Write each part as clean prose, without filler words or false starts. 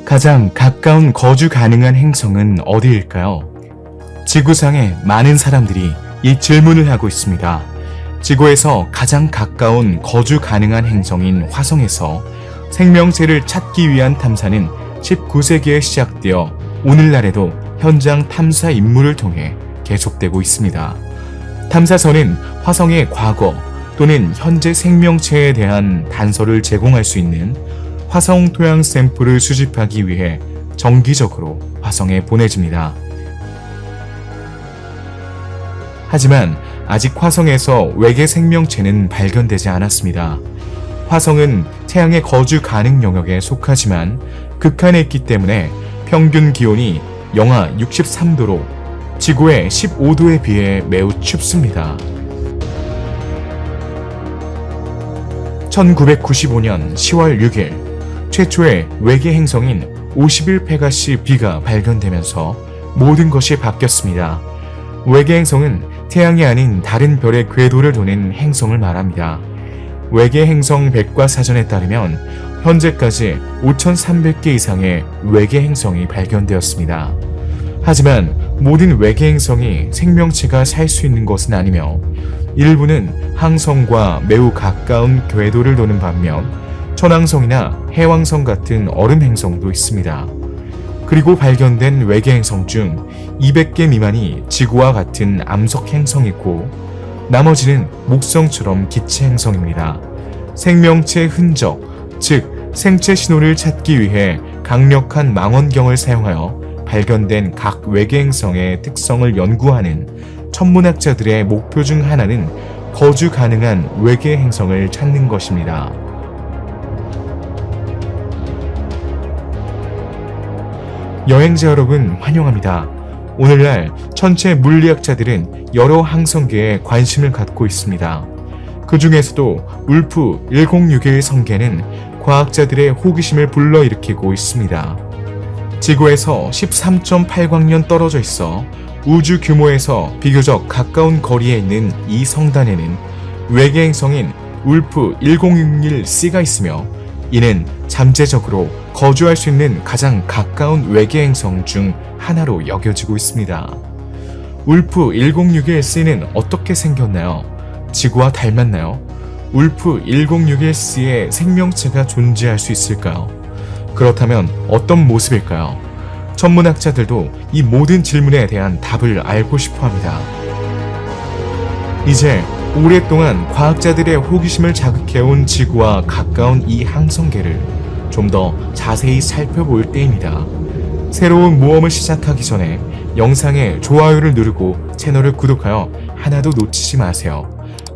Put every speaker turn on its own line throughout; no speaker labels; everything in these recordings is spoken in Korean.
가장 가까운 거주 가능한 행성은 어디일까요? 지구상의 많은 사람들이 이 질문을 하고 있습니다. 지구에서 가장 가까운 거주 가능한 행성인 화성에서 생명체를 찾기 위한 탐사는 19세기에 시작되어 오늘날에도 현장 탐사 임무를 통해 계속되고 있습니다. 탐사선은 화성의 과거 또는 현재 생명체에 대한 단서를 제공할 수 있는 화성 토양 샘플을 수집하기 위해 정기적으로 화성에 보내집니다. 하지만 아직 화성에서 외계 생명체는 발견되지 않았습니다. 화성은 태양의 거주 가능 영역에 속하지만 극한에 있기 때문에 평균 기온이 영하 63도로 지구의 15도에 비해 매우 춥습니다. 1995년 10월 6일 최초의 외계 행성인 51페가시 B가 발견되면서 모든 것이 바뀌었습니다. 외계 행성은 태양이 아닌 다른 별의 궤도를 도는 행성을 말합니다. 외계 행성 백과사전에 따르면 현재까지 5,300개 이상의 외계 행성이 발견되었습니다. 하지만 모든 외계 행성이 생명체가 살 수 있는 것은 아니며 일부는 항성과 매우 가까운 궤도를 도는 반면 천왕성이나 해왕성 같은 얼음 행성도 있습니다. 그리고 발견된 외계 행성 중 200개 미만이 지구와 같은 암석 행성이고 나머지는 목성처럼 기체 행성입니다. 생명체 흔적, 즉 생체 신호를 찾기 위해 강력한 망원경을 사용하여 발견된 각 외계 행성의 특성을 연구하는 천문학자들의 목표 중 하나는 거주 가능한 외계 행성을 찾는 것입니다. 여행자 여러분 환영합니다. 오늘날 천체 물리학자들은 여러 항성계에 관심을 갖고 있습니다. 그 중에서도 울프 1061 성계는 과학자들의 호기심을 불러일으키고 있습니다. 지구에서 13.8광년 떨어져 있어 우주 규모에서 비교적 가까운 거리에 있는 이 성단에는 외계 행성인 울프 1061C가 있으며 이는 잠재적으로 거주할 수 있는 가장 가까운 외계 행성 중 하나로 여겨지고 있습니다. 울프 1061C는 어떻게 생겼나요? 지구와 닮았나요? 울프 1061C에 생명체가 존재할 수 있을까요? 그렇다면 어떤 모습일까요? 천문학자들도 이 모든 질문에 대한 답을 알고 싶어 합니다. 이제 오랫동안 과학자들의 호기심을 자극해온 지구와 가까운 이 항성계를 좀 더 자세히 살펴볼 때입니다. 새로운 모험을 시작하기 전에 영상에 좋아요를 누르고 채널을 구독하여 하나도 놓치지 마세요.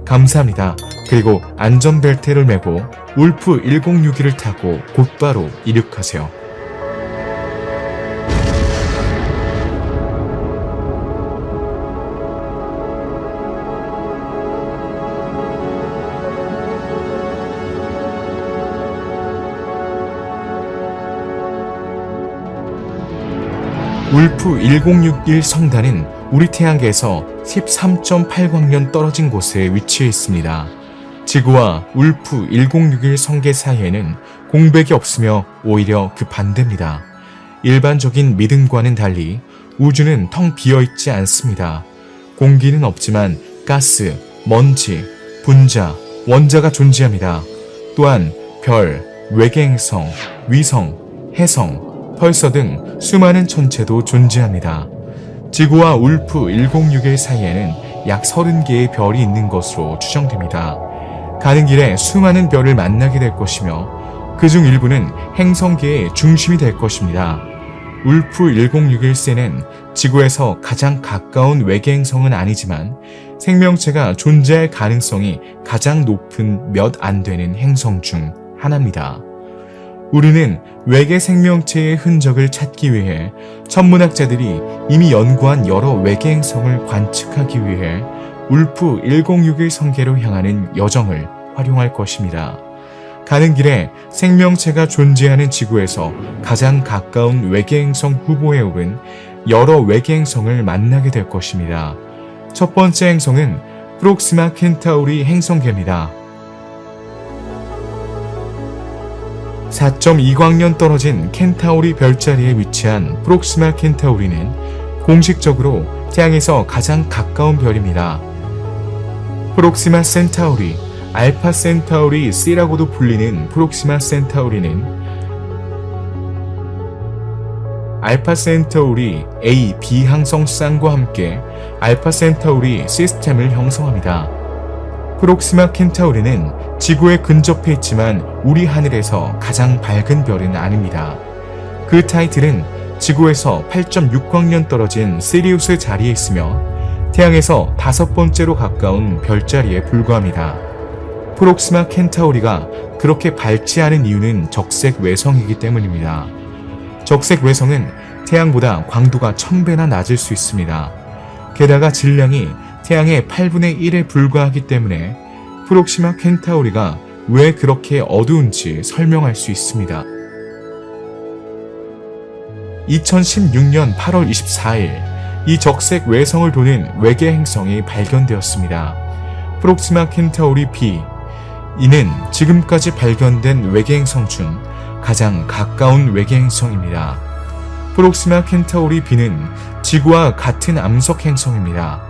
감사합니다. 그리고 안전벨트를 매고 울프 1061을 타고 곧바로 이륙하세요. 울프 1061 성단은 우리 태양계에서 13.8광년 떨어진 곳에 위치해 있습니다. 지구와 울프 1061 성계 사이에는 공백이 없으며 오히려 그 반대입니다. 일반적인 믿음과는 달리 우주는 텅 비어있지 않습니다. 공기는 없지만 가스, 먼지, 분자, 원자가 존재합니다. 또한 별, 외계 행성, 위성, 해성, 펄서 등 수많은 천체도 존재합니다. 지구와 울프 1061 사이에는 약 30개의 별이 있는 것으로 추정됩니다. 가는 길에 수많은 별을 만나게 될 것이며 그중 일부는 행성계의 중심이 될 것입니다. 울프 1061C는 지구에서 가장 가까운 외계 행성은 아니지만 생명체가 존재할 가능성이 가장 높은 몇 안 되는 행성 중 하나입니다. 우리는 외계 생명체의 흔적을 찾기 위해 천문학자들이 이미 연구한 여러 외계 행성을 관측하기 위해 울프 1061 성계로 향하는 여정을 활용할 것입니다. 가는 길에 생명체가 존재하는 지구에서 가장 가까운 외계 행성 후보에 오른 여러 외계 행성을 만나게 될 것입니다. 첫 번째 행성은 프록시마 켄타우리 행성계입니다. 4.2광년 떨어진 켄타우리 별자리에 위치한 프록시마 켄타우리는 공식적으로 태양에서 가장 가까운 별입니다. 프록시마 센타우리, 알파 센타우리 C라고도 불리는 프록시마 센타우리는 알파 센타우리 A, B 항성 쌍과 함께 알파 센타우리 시스템을 형성합니다. 프록시마 켄타우리는 지구에 근접해 있지만 우리 하늘에서 가장 밝은 별은 아닙니다. 그 타이틀은 지구에서 8.6광년 떨어진 시리우스 자리에 있으며 태양에서 5번째로 가까운 별자리에 불과합니다. 프록시마 켄타우리가 그렇게 밝지 않은 이유는 적색 외성이기 때문입니다. 적색 외성은 태양보다 광도가 1000배나 낮을 수 있습니다. 게다가 질량이 태양의 8분의 1에 불과하기 때문에 프록시마 켄타우리가 왜 그렇게 어두운지 설명할 수 있습니다. 2016년 8월 24일, 이 적색 외성을 도는 외계 행성이 발견되었습니다. 프록시마 켄타우리 B. 이는 지금까지 발견된 외계 행성 중 가장 가까운 외계 행성입니다. 프록시마 켄타우리 B는 지구와 같은 암석 행성입니다.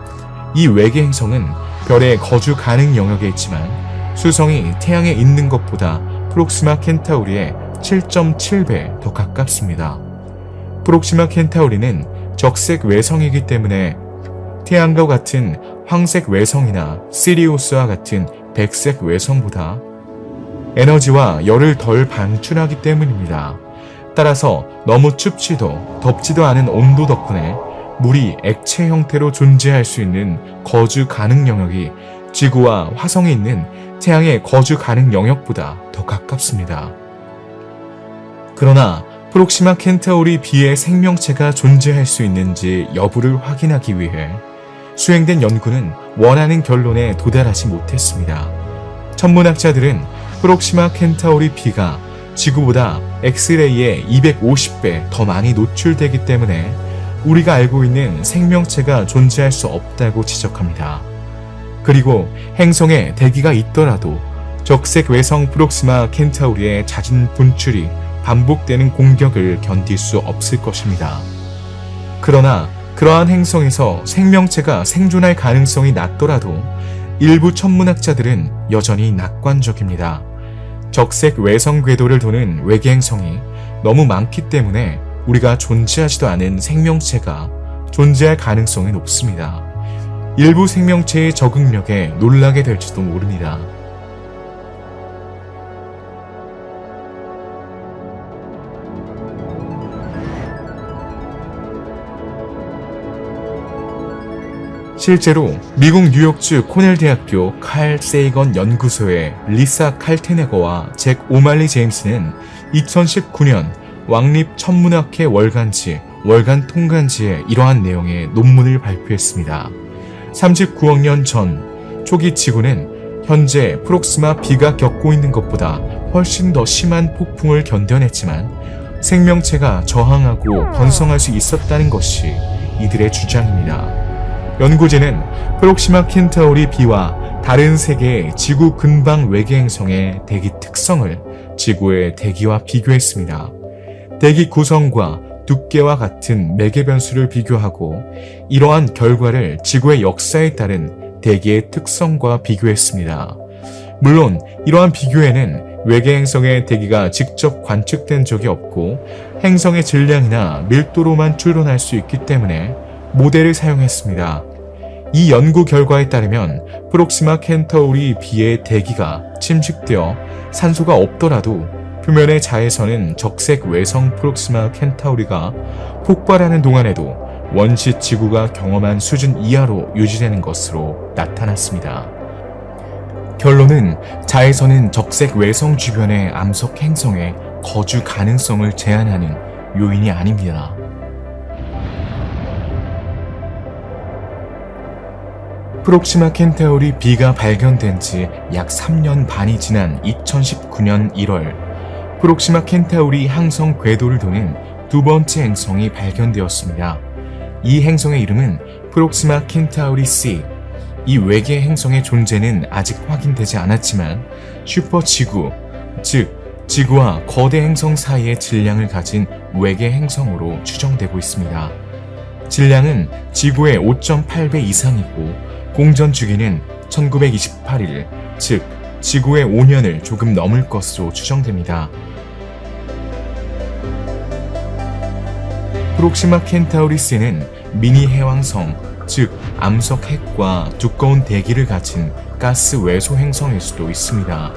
이 외계 행성은 별의 거주 가능 영역에 있지만 수성이 태양에 있는 것보다 프록시마 켄타우리에 7.7배 더 가깝습니다. 프록시마 켄타우리는 적색 외성이기 때문에 태양과 같은 황색 외성이나 시리우스와 같은 백색 외성보다 에너지와 열을 덜 방출하기 때문입니다. 따라서 너무 춥지도 덥지도 않은 온도 덕분에 물이 액체 형태로 존재할 수 있는 거주 가능 영역이 지구와 화성에 있는 태양의 거주 가능 영역보다 더 가깝습니다. 그러나 프록시마 켄타우리 B의 생명체가 존재할 수 있는지 여부를 확인하기 위해 수행된 연구는 원하는 결론에 도달하지 못했습니다. 천문학자들은 프록시마 켄타우리 B가 지구보다 엑스레이에 250배 더 많이 노출되기 때문에 우리가 알고 있는 생명체가 존재할 수 없다고 지적합니다. 그리고 행성에 대기가 있더라도 적색 외성 프록시마 켄타우리의 잦은 분출이 반복되는 공격을 견딜 수 없을 것입니다. 그러나 그러한 행성에서 생명체가 생존할 가능성이 낮더라도 일부 천문학자들은 여전히 낙관적입니다. 적색 외성 궤도를 도는 외계 행성이 너무 많기 때문에 우리가 존재하지도 않은 생명체가 존재할 가능성이 높습니다. 일부 생명체의 적응력에 놀라게 될지도 모릅니다. 실제로 미국 뉴욕주 코넬 대학교 칼 세이건 연구소의 리사 칼테네거와 잭 오말리 제임스는 2019년 왕립 천문학회 월간지 월간 통간지에 이러한 내용의 논문을 발표했습니다. 39억 년 전 초기 지구는 현재 프록시마 B가 겪고 있는 것보다 훨씬 더 심한 폭풍을 견뎌냈지만 생명체가 저항하고 번성할 수 있었다는 것이 이들의 주장입니다. 연구진은 프록시마 켄타우리 B와 다른 세 개의 지구 근방 외계 행성의 대기 특성을 지구의 대기와 비교했습니다. 대기 구성과 두께와 같은 매개 변수를 비교하고 이러한 결과를 지구의 역사에 따른 대기의 특성과 비교했습니다. 물론 이러한 비교에는 외계 행성의 대기가 직접 관측된 적이 없고 행성의 질량이나 밀도로만 추론할 수 있기 때문에 모델을 사용했습니다. 이 연구 결과에 따르면 프록시마 켄타우리 B의 대기가 침식되어 산소가 없더라도 표면의 자외선은 적색 외성 프록시마 켄타우리가 폭발하는 동안에도 원시 지구가 경험한 수준 이하로 유지되는 것으로 나타났습니다. 결론은 자외선은 적색 외성 주변의 암석 행성의 거주 가능성을 제한하는 요인이 아닙니다. 프록시마 켄타우리 B가 발견된 지 약 3년 반이 지난 2019년 1월, 프록시마 켄타우리 항성 궤도를 도는 두 번째 행성이 발견되었습니다. 이 행성의 이름은 프록시마 켄타우리 C. 이 외계 행성의 존재는 아직 확인되지 않았지만 슈퍼지구, 즉 지구와 거대 행성 사이의 질량을 가진 외계 행성으로 추정되고 있습니다. 질량은 지구의 5.8배 이상이고 공전 주기는 1928일, 즉 지구의 5년을 조금 넘을 것으로 추정됩니다. 프록시마 켄타우리스는 미니 해왕성, 즉 암석 핵과 두꺼운 대기를 가진 가스 외소 행성일 수도 있습니다.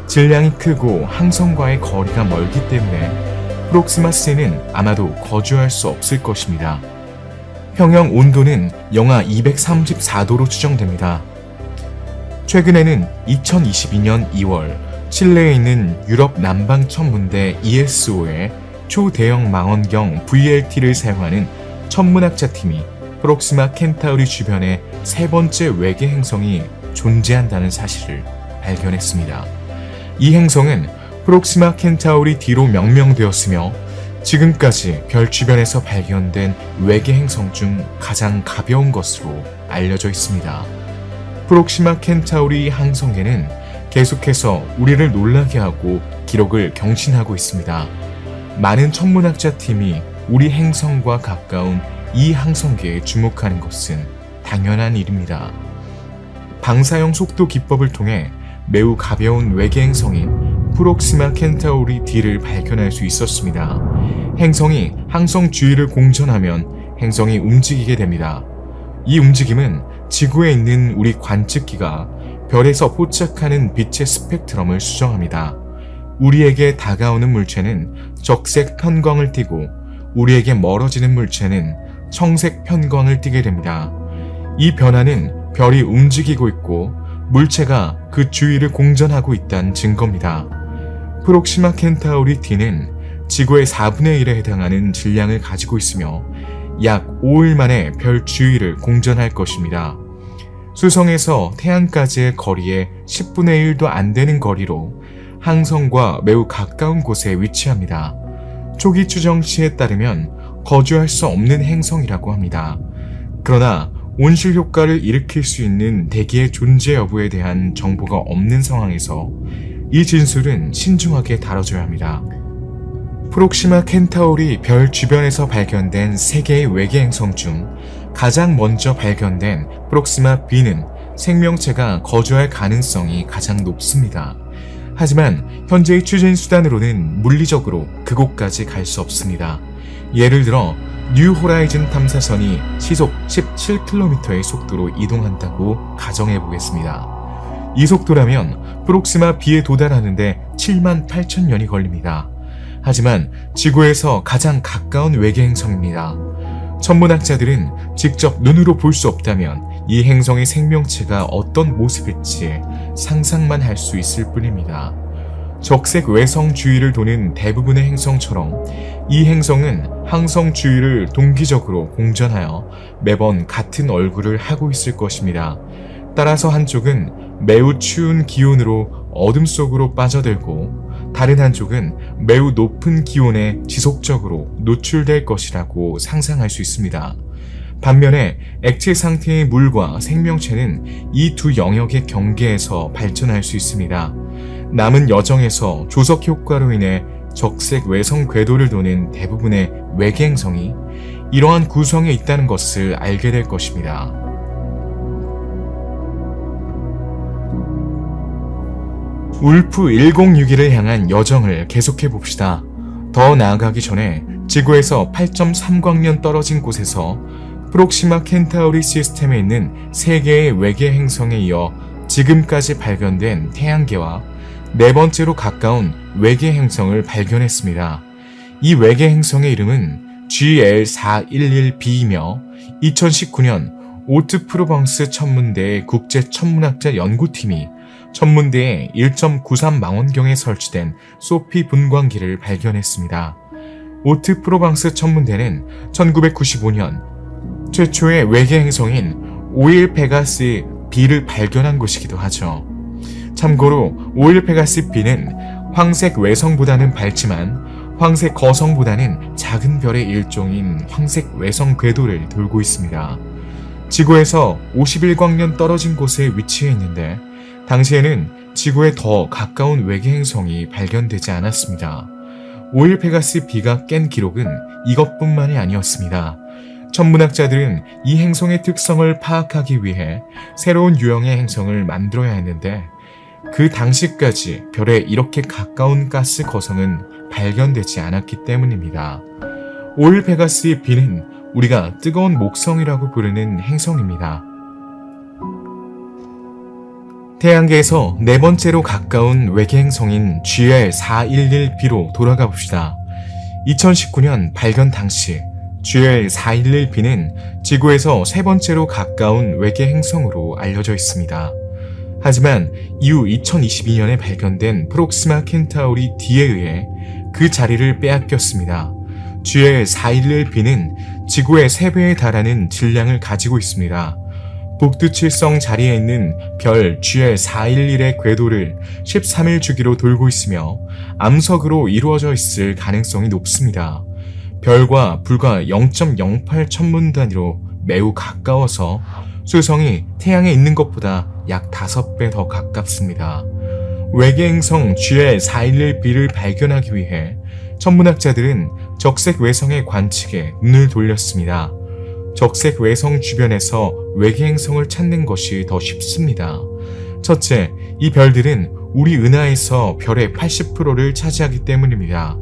질량이 크고 항성과의 거리가 멀기 때문에 프록시마 C는 아마도 거주할 수 없을 것입니다. 평형 온도는 영하 234도로 추정됩니다. 최근에는 2022년 2월 칠레에 있는 유럽 남방 천문대 ESO의 초대형 망원경 VLT를 사용하는 천문학자 팀이 프록시마 켄타우리 주변에 세 번째 외계 행성이 존재한다는 사실을 발견했습니다. 이 행성은 프록시마 켄타우리 D로 명명되었으며 지금까지 별 주변에서 발견된 외계 행성 중 가장 가벼운 것으로 알려져 있습니다. 프록시마 켄타우리 항성계는 계속해서 우리를 놀라게 하고 기록을 경신하고 있습니다. 많은 천문학자 팀이 우리 행성과 가까운 이 항성계에 주목하는 것은 당연한 일입니다. 방사형 속도 기법을 통해 매우 가벼운 외계 행성인 프록시마 켄타우리 D를 발견할 수 있었습니다. 행성이 항성 주위를 공전하면 행성이 움직이게 됩니다. 이 움직임은 지구에 있는 우리 관측기가 별에서 포착하는 빛의 스펙트럼을 수정합니다. 우리에게 다가오는 물체는 적색 편광을 띠고 우리에게 멀어지는 물체는 청색 편광을 띠게 됩니다. 이 변화는 별이 움직이고 있고 물체가 그 주위를 공전하고 있다는 증거입니다. 프록시마 켄타우리 D는 지구의 4분의 1에 해당하는 질량을 가지고 있으며 약 5일 만에 별 주위를 공전할 것입니다. 수성에서 태양까지의 거리의 10분의 1도 안 되는 거리로 항성과 매우 가까운 곳에 위치합니다. 초기 추정치에 따르면 거주할 수 없는 행성이라고 합니다. 그러나 온실 효과를 일으킬 수 있는 대기의 존재 여부에 대한 정보가 없는 상황에서 이 진술은 신중하게 다뤄져야 합니다. 프록시마 켄타우리 별 주변에서 발견된 3개의 외계 행성 중 가장 먼저 발견된 프록시마 B는 생명체가 거주할 가능성이 가장 높습니다. 하지만 현재의 추진 수단으로는 물리적으로 그곳까지 갈 수 없습니다. 예를 들어 뉴 호라이즌 탐사선이 시속 17km의 속도로 이동한다고 가정해 보겠습니다. 이 속도라면 프록시마 B에 도달하는데 78,000년이 걸립니다. 하지만 지구에서 가장 가까운 외계 행성입니다. 천문학자들은 직접 눈으로 볼 수 없다면 이 행성의 생명체가 어떤 모습일지 상상만 할 수 있을 뿐입니다. 적색 외성 주위를 도는 대부분의 행성처럼 이 행성은 항성 주위를 동기적으로 공전하여 매번 같은 얼굴을 하고 있을 것입니다. 따라서 한쪽은 매우 추운 기온으로 어둠 속으로 빠져들고 다른 한쪽은 매우 높은 기온에 지속적으로 노출될 것이라고 상상할 수 있습니다. 반면에 액체 상태의 물과 생명체는 이 두 영역의 경계에서 발전할 수 있습니다. 남은 여정에서 조석 효과로 인해 적색 외성 궤도를 도는 대부분의 외계 행성이 이러한 구성에 있다는 것을 알게 될 것입니다. 울프 1061을 향한 여정을 계속해 봅시다. 더 나아가기 전에 지구에서 8.3광년 떨어진 곳에서 프록시마 켄타우리 시스템에 있는 3개의 외계 행성에 이어 지금까지 발견된 태양계와 네 번째로 가까운 외계 행성을 발견했습니다. 이 외계 행성의 이름은 GL411b이며 2019년 오트 프로방스 천문대의 국제천문학자 연구팀이 천문대의 1.93 망원경에 설치된 소피 분광기를 발견했습니다. 오트 프로방스 천문대는 1995년 최초의 외계 행성인 오일 페가스 B를 발견한 곳이기도 하죠. 참고로 오일 페가스 B는 황색 외성보다는 밝지만 황색 거성보다는 작은 별의 일종인 황색 외성 궤도를 돌고 있습니다. 지구에서 51광년 떨어진 곳에 위치해 있는데 당시에는 지구에 더 가까운 외계 행성이 발견되지 않았습니다. 오일 페가스 B가 깬 기록은 이것뿐만이 아니었습니다. 천문학자들은 이 행성의 특성을 파악하기 위해 새로운 유형의 행성을 만들어야 했는데 그 당시까지 별에 이렇게 가까운 가스 거성은 발견되지 않았기 때문입니다. 오일 페가스 B는 우리가 뜨거운 목성이라고 부르는 행성입니다. 태양계에서 네 번째로 가까운 외계 행성인 GL411b로 돌아가 봅시다. 2019년 발견 당시 GL411b는 지구에서 세 번째로 가까운 외계 행성으로 알려져 있습니다. 하지만 이후 2022년에 발견된 프록시마 켄타우리 D에 의해 그 자리를 빼앗겼습니다. GL411b는 지구의 3배에 달하는 질량을 가지고 있습니다. 북두칠성 자리에 있는 별 GL411의 궤도를 13일 주기로 돌고 있으며 암석으로 이루어져 있을 가능성이 높습니다. 별과 불과 0.08 천문 단위로 매우 가까워서 수성이 태양에 있는 것보다 약 5배 더 가깝습니다. 외계 행성 GL411b를 발견하기 위해 천문학자들은 적색 외성의 관측에 눈을 돌렸습니다. 적색 외성 주변에서 외계 행성을 찾는 것이 더 쉽습니다. 첫째, 이 별들은 우리 은하에서 별의 80%를 차지하기 때문입니다.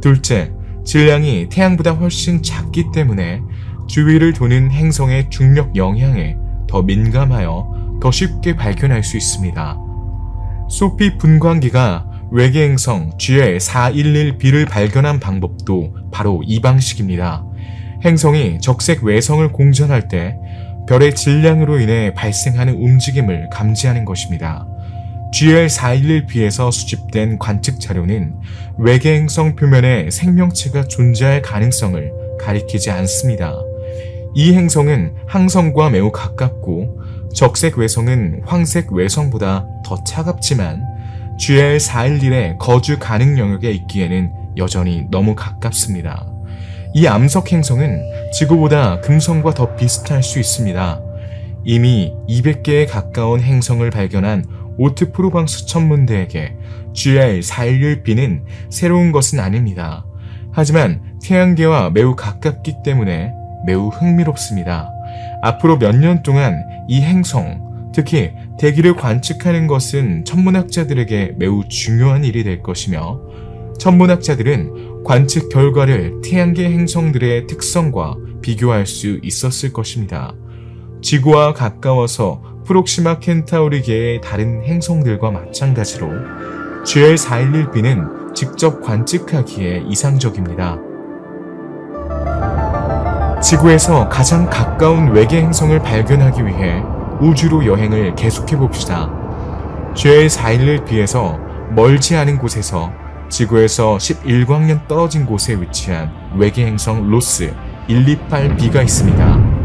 둘째, 질량이 태양보다 훨씬 작기 때문에 주위를 도는 행성의 중력 영향에 더 민감하여 더 쉽게 발견할 수 있습니다. 소피 분광기가 외계 행성 GL411b를 발견한 방법도 바로 이 방식입니다. 행성이 적색 외성을 공전할 때 별의 질량으로 인해 발생하는 움직임을 감지하는 것입니다. GL411b에서 수집된 관측 자료는 외계 행성 표면에 생명체가 존재할 가능성을 가리키지 않습니다. 이 행성은 항성과 매우 가깝고 적색 외성은 황색 외성보다 더 차갑지만 GL411의 거주 가능 영역에 있기에는 여전히 너무 가깝습니다. 이 암석 행성은 지구보다 금성과 더 비슷할 수 있습니다. 이미 200개에 가까운 행성을 발견한 오트 프로방스 천문대에게 GL411b는 새로운 것은 아닙니다. 하지만 태양계와 매우 가깝기 때문에 매우 흥미롭습니다. 앞으로 몇 년 동안 이 행성, 특히 대기를 관측하는 것은 천문학자들에게 매우 중요한 일이 될 것이며 천문학자들은 관측 결과를 태양계 행성들의 특성과 비교할 수 있었을 것입니다. 지구와 가까워서 프록시마 켄타우리계의 다른 행성들과 마찬가지로 GL411b는 직접 관측하기에 이상적입니다. 지구에서 가장 가까운 외계 행성을 발견하기 위해 우주로 여행을 계속해봅시다. GL411b에서 멀지 않은 곳에서 지구에서 11광년 떨어진 곳에 위치한 외계 행성 로스 128b가 있습니다.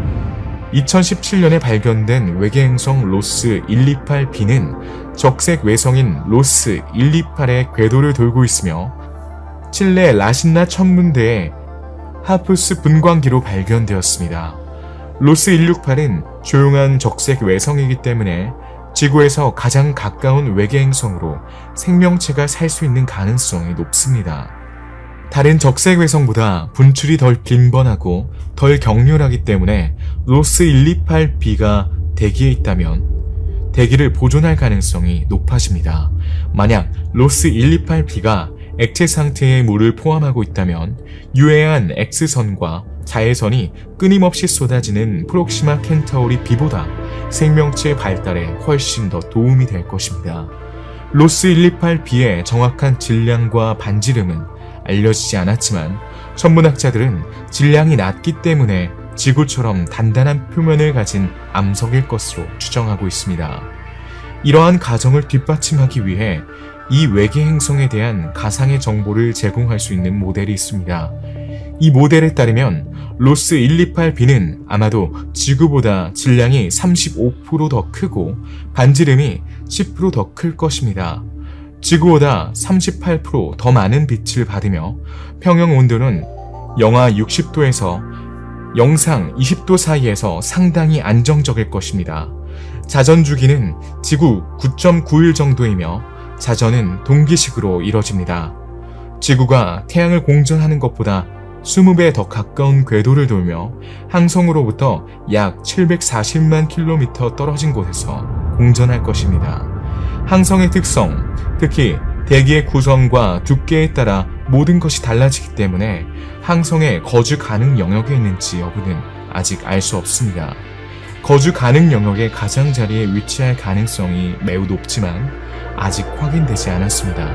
2017년에 발견된 외계 행성 로스 128b는 적색 외성인 로스 128의 궤도를 돌고 있으며 칠레 라신나 천문대의 하프스 분광기로 발견되었습니다. 로스 168은 조용한 적색 외성이기 때문에 지구에서 가장 가까운 외계 행성으로 생명체가 살 수 있는 가능성이 높습니다. 다른 적색 외성보다 분출이 덜 빈번하고 덜 격렬하기 때문에 로스 128b가 대기에 있다면 대기를 보존할 가능성이 높아집니다. 만약 로스 128b가 액체 상태의 물을 포함하고 있다면 유해한 X선과 자외선이 끊임없이 쏟아지는 프록시마 켄타우리 B보다 생명체 발달에 훨씬 더 도움이 될 것입니다. 로스 128b의 정확한 질량과 반지름은 알려지지 않았지만 천문학자들은 질량이 낮기 때문에 지구처럼 단단한 표면을 가진 암석일 것으로 추정하고 있습니다. 이러한 가정을 뒷받침하기 위해 이 외계 행성에 대한 가상의 정보를 제공할 수 있는 모델이 있습니다. 이 모델에 따르면 로스 128b는 아마도 지구보다 질량이 35% 더 크고 반지름이 10% 더 클 것입니다. 지구보다 38% 더 많은 빛을 받으며 평형 온도는 영하 60도에서 영상 20도 사이에서 상당히 안정적일 것입니다. 자전 주기는 지구 9.9일 정도이며 자전은 동기식으로 이뤄집니다. 지구가 태양을 공전하는 것보다 20배 더 가까운 궤도를 돌며 항성으로부터 약 740만 킬로미터 떨어진 곳에서 공전할 것입니다. 항성의 특성, 특히 대기의 구성과 두께에 따라 모든 것이 달라지기 때문에 항성의 거주 가능 영역에 있는지 여부는 아직 알 수 없습니다. 거주 가능 영역의 가장자리에 위치할 가능성이 매우 높지만 아직 확인되지 않았습니다.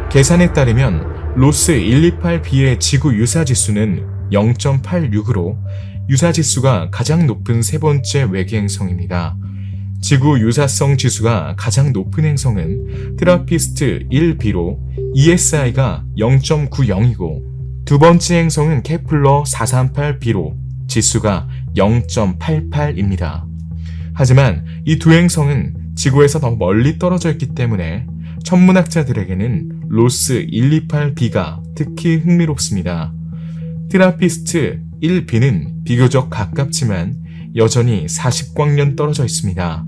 계산에 따르면 로스 128b의 지구 유사지수는 0.86으로 유사지수가 가장 높은 세 번째 외계 행성입니다. 지구 유사성 지수가 가장 높은 행성은 트라피스트 1b로 ESI가 0.90이고 두 번째 행성은 케플러 438b로 지수가 0.88입니다. 하지만 이 두 행성은 지구에서 더 멀리 떨어져 있기 때문에 천문학자들에게는 로스 128b가 특히 흥미롭습니다. 트라피스트 1b는 비교적 가깝지만 여전히 40광년 떨어져 있습니다.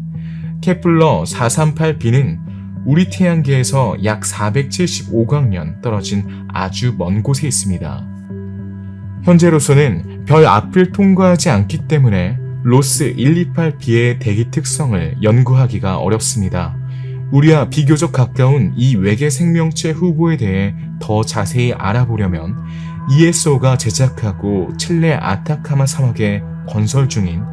케플러 438b는 우리 태양계에서 약 475광년 떨어진 아주 먼 곳에 있습니다. 현재로서는 별 앞을 통과하지 않기 때문에 로스 128b의 대기 특성을 연구하기가 어렵습니다. 우리와 비교적 가까운 이 외계 생명체 후보에 대해 더 자세히 알아보려면 ESO가 제작하고 칠레 아타카마 사막에 건설 중인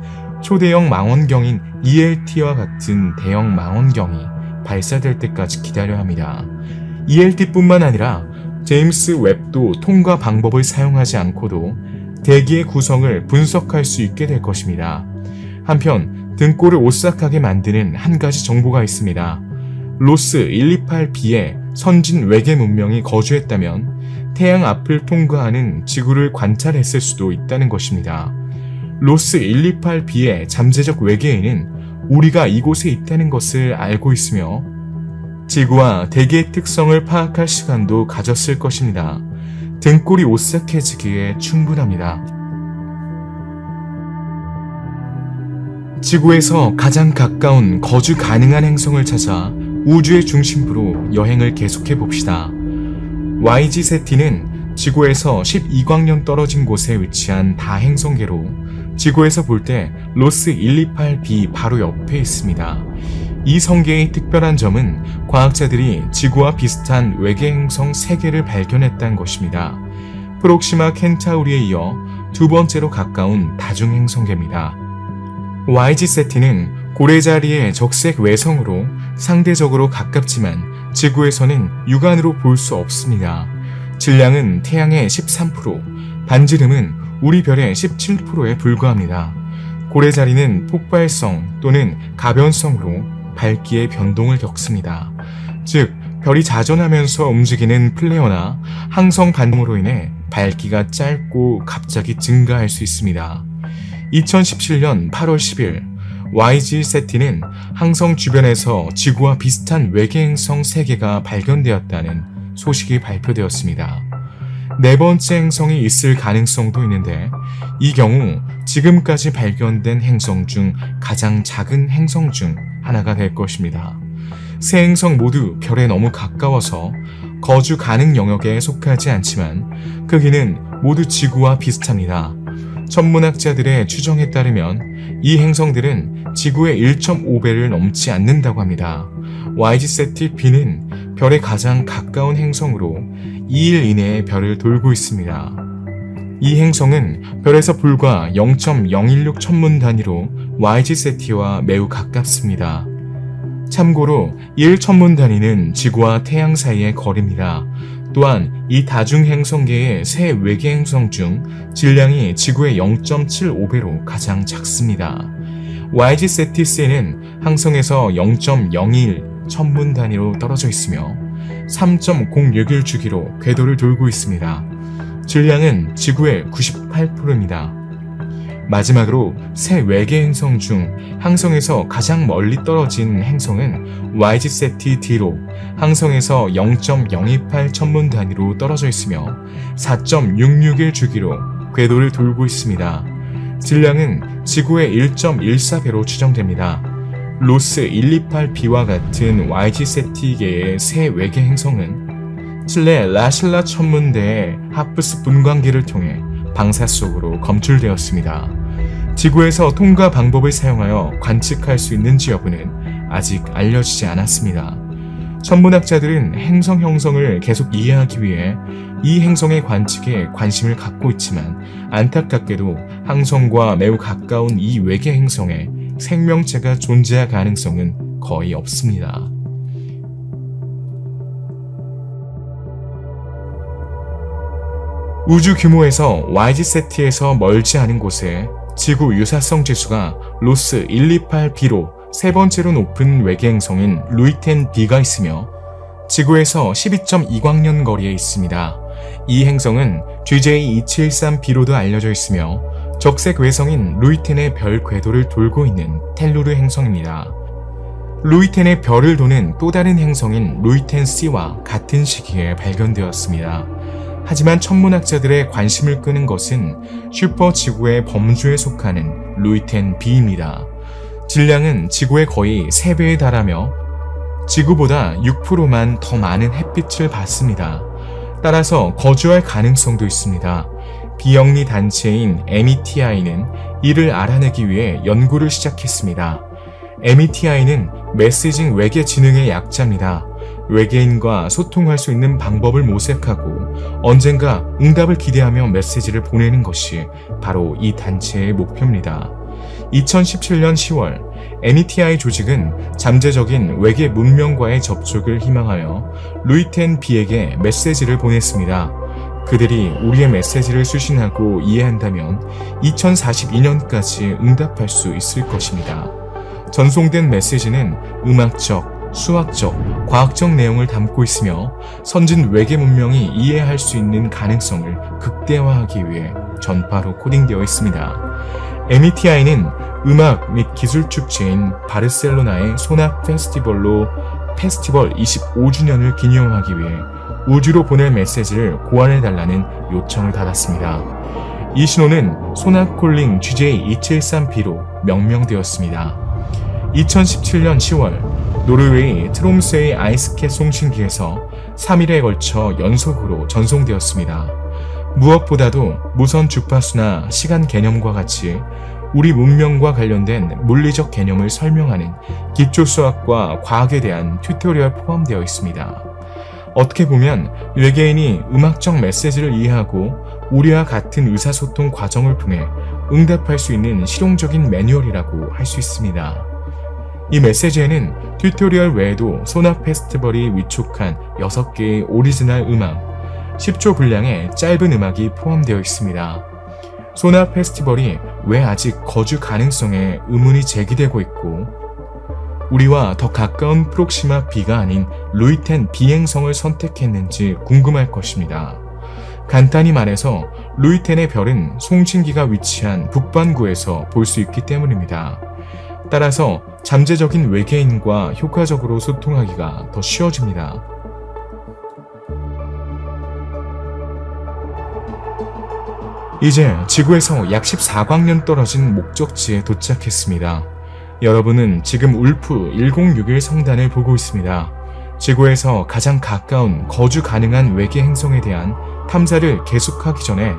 초대형 망원경인 ELT와 같은 대형 망원경이 발사될 때까지 기다려야 합니다. ELT뿐만 아니라 제임스 웹도 통과 방법을 사용하지 않고도 대기의 구성을 분석할 수 있게 될 것입니다. 한편 등골을 오싹하게 만드는 한 가지 정보가 있습니다. 로스 128b에 선진 외계 문명이 거주했다면 태양 앞을 통과하는 지구를 관찰했을 수도 있다는 것입니다. 로스 128b의 잠재적 외계인은 우리가 이곳에 있다는 것을 알고 있으며 지구와 대기의 특성을 파악할 시간도 가졌을 것입니다. 등골이 오싹해지기에 충분합니다. 지구에서 가장 가까운 거주 가능한 행성을 찾아 우주의 중심부로 여행을 계속해 봅시다. YG 세티는 지구에서 12광년 떨어진 곳에 위치한 다행성계로 지구에서 볼 때 로스 128b 바로 옆에 있습니다. 이 성계의 특별한 점은 과학자들이 지구와 비슷한 외계 행성 3개를 발견했다는 것입니다. 프록시마 켄타우리에 이어 두 번째로 가까운 다중행성계입니다. YG 세티는 고래자리의 적색 외성으로 상대적으로 가깝지만 지구에서는 육안으로 볼 수 없습니다. 질량은 태양의 13%, 반지름은 우리 별의 17%에 불과합니다. 고래자리는 폭발성 또는 가변성으로 밝기의 변동을 겪습니다. 즉, 별이 자전하면서 움직이는 플레어나 항성 반동으로 인해 밝기가 짧고 갑자기 증가할 수 있습니다. 2017년 8월 10일 YG 세티는 항성 주변에서 지구와 비슷한 외계 행성 3개가 발견되었다는 소식이 발표되었습니다. 네 번째 행성이 있을 가능성도 있는데 이 경우 지금까지 발견된 행성 중 가장 작은 행성 중 하나가 될 것입니다. 세 행성 모두 별에 너무 가까워서 거주 가능 영역에 속하지 않지만 크기는 모두 지구와 비슷합니다. 천문학자들의 추정에 따르면 이 행성들은 지구의 1.5배를 넘지 않는다고 합니다. YG 세티 B는 별에 가장 가까운 행성으로 2일 이내에 별을 돌고 있습니다. 이 행성은 별에서 불과 0.016 천문 단위로 YG 세티와 매우 가깝습니다. 참고로 1 천문 단위는 지구와 태양 사이의 거리입니다. 또한 이 다중행성계의 세 외계 행성 중 질량이 지구의 0.75배로 가장 작습니다. YG 세티 C는 항성에서 0.01 천문 단위로 떨어져 있으며 3.061 주기로 궤도를 돌고 있습니다. 질량은 지구의 98%입니다. 마지막으로 세 외계 행성 중 항성에서 가장 멀리 떨어진 행성은 YG 세티 D로 항성에서 0.028 천문 단위로 떨어져 있으며 4.661 주기로 궤도를 돌고 있습니다. 질량은 지구의 1.14배로 추정됩니다. 로스 128b와 같은 YG 세티계의 새 외계 행성은 칠레 라실라 천문대의 하프스 분광기를 통해 방사 속으로 검출되었습니다. 지구에서 통과 방법을 사용하여 관측할 수 있는지 여부는 아직 알려지지 않았습니다. 천문학자들은 행성 형성을 계속 이해하기 위해 이 행성의 관측에 관심을 갖고 있지만 안타깝게도 항성과 매우 가까운 이 외계 행성에 생명체가 존재할 가능성은 거의 없습니다. 우주 규모에서 YG-세티에서 멀지 않은 곳에 지구 유사성 지수가 로스 128b로 세 번째로 높은 외계 행성인 루이텐 B가 있으며 지구에서 12.2광년 거리에 있습니다. 이 행성은 GJ2713b로도 알려져 있으며 적색 외성인 루이텐의 별 궤도를 돌고 있는 텔루르 행성입니다. 루이텐의 별을 도는 또 다른 행성인 루이텐 C와 같은 시기에 발견되었습니다. 하지만 천문학자들의 관심을 끄는 것은 슈퍼지구의 범주에 속하는 루이텐 B입니다. 질량은 지구의 거의 3배에 달하며 지구보다 6%만 더 많은 햇빛을 받습니다. 따라서 거주할 가능성도 있습니다. 비영리 단체인 METI는 이를 알아내기 위해 연구를 시작했습니다. METI는 메시징 외계 지능의 약자입니다. 외계인과 소통할 수 있는 방법을 모색하고 언젠가 응답을 기대하며 메시지를 보내는 것이 바로 이 단체의 목표입니다. 2017년 10월 METI 조직은 잠재적인 외계 문명과의 접촉을 희망하여 루이텐 B에게 메시지를 보냈습니다. 그들이 우리의 메시지를 수신하고 이해한다면 2042년까지 응답할 수 있을 것입니다. 전송된 메시지는 음악적, 수학적, 과학적 내용을 담고 있으며 선진 외계 문명이 이해할 수 있는 가능성을 극대화하기 위해 전파로 코딩되어 있습니다. METI는 음악 및 기술 축제인 바르셀로나의 소납 페스티벌로 페스티벌 25주년을 기념하기 위해 우주로 보낼 메시지를 고안해달라는 요청을 받았습니다. 이 신호는 소납 콜링 GJ273b로 명명되었습니다. 2017년 10월 노르웨이 트롬스의 아이스캣 송신기에서 3일에 걸쳐 연속으로 전송되었습니다. 무엇보다도 무선 주파수나 시간 개념과 같이 우리 문명과 관련된 물리적 개념을 설명하는 기초 수학과 과학에 대한 튜토리얼 포함되어 있습니다. 어떻게 보면 외계인이 음악적 메시지를 이해하고 우리와 같은 의사소통 과정을 통해 응답할 수 있는 실용적인 매뉴얼이라고 할 수 있습니다. 이 메시지에는 튜토리얼 외에도 소납 페스티벌이 위촉한 6개의 오리지널 음악, 10초 분량의 짧은 음악이 포함되어 있습니다. 소납 페스티벌이 왜 아직 거주 가능성에 의문이 제기되고 있고 우리와 더 가까운 프록시마 B가 아닌 루이텐 B 행성을 선택했는지 궁금할 것입니다. 간단히 말해서 루이텐의 별은 송신기가 위치한 북반구에서 볼 수 있기 때문입니다. 따라서 잠재적인 외계인과 효과적으로 소통하기가 더 쉬워집니다. 이제 지구에서 약 14광년 떨어진 목적지에 도착했습니다. 여러분은 지금 울프 1061 성단을 보고 있습니다. 지구에서 가장 가까운 거주 가능한 외계 행성에 대한 탐사를 계속하기 전에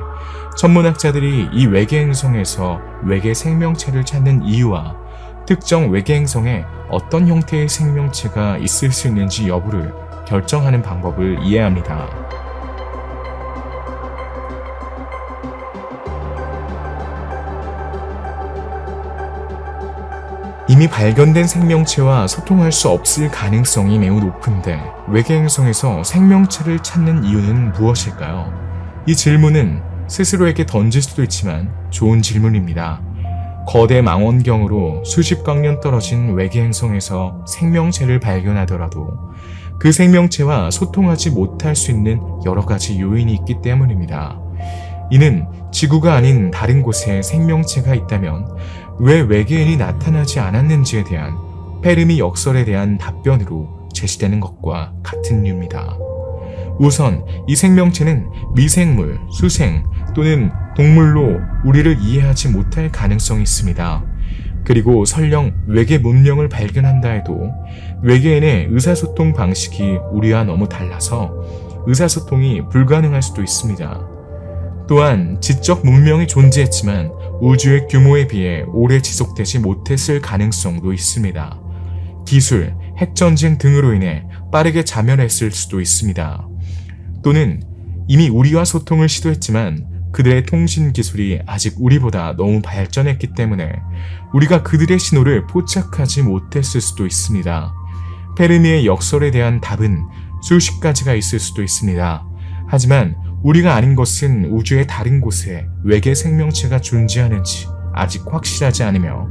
천문학자들이 이 외계 행성에서 외계 생명체를 찾는 이유와 특정 외계 행성에 어떤 형태의 생명체가 있을 수 있는지 여부를 결정하는 방법을 이해합니다. 이미 발견된 생명체와 소통할 수 없을 가능성이 매우 높은데 외계 행성에서 생명체를 찾는 이유는 무엇일까요? 이 질문은 스스로에게 던질 수도 있지만 좋은 질문입니다. 거대 망원경으로 수십 광년 떨어진 외계 행성에서 생명체를 발견하더라도 그 생명체와 소통하지 못할 수 있는 여러 가지 요인이 있기 때문입니다. 이는 지구가 아닌 다른 곳에 생명체가 있다면 왜 외계인이 나타나지 않았는지에 대한 페르미 역설에 대한 답변으로 제시되는 것과 같은 이유입니다. 우선 이 생명체는 미생물, 수생 또는 동물로 우리를 이해하지 못할 가능성이 있습니다. 그리고 설령 외계 문명을 발견한다 해도 외계인의 의사소통 방식이 우리와 너무 달라서 의사소통이 불가능할 수도 있습니다. 또한 지적 문명이 존재했지만 우주의 규모에 비해 오래 지속되지 못했을 가능성도 있습니다. 기술, 핵전쟁 등으로 인해 빠르게 자멸했을 수도 있습니다. 또는 이미 우리와 소통을 시도했지만 그들의 통신 기술이 아직 우리보다 너무 발전했기 때문에 우리가 그들의 신호를 포착하지 못했을 수도 있습니다. 페르미의 역설에 대한 답은 수십 가지가 있을 수도 있습니다. 하지만 우리가 아는 것은 우주의 다른 곳에 외계 생명체가 존재하는지 아직 확실하지 않으며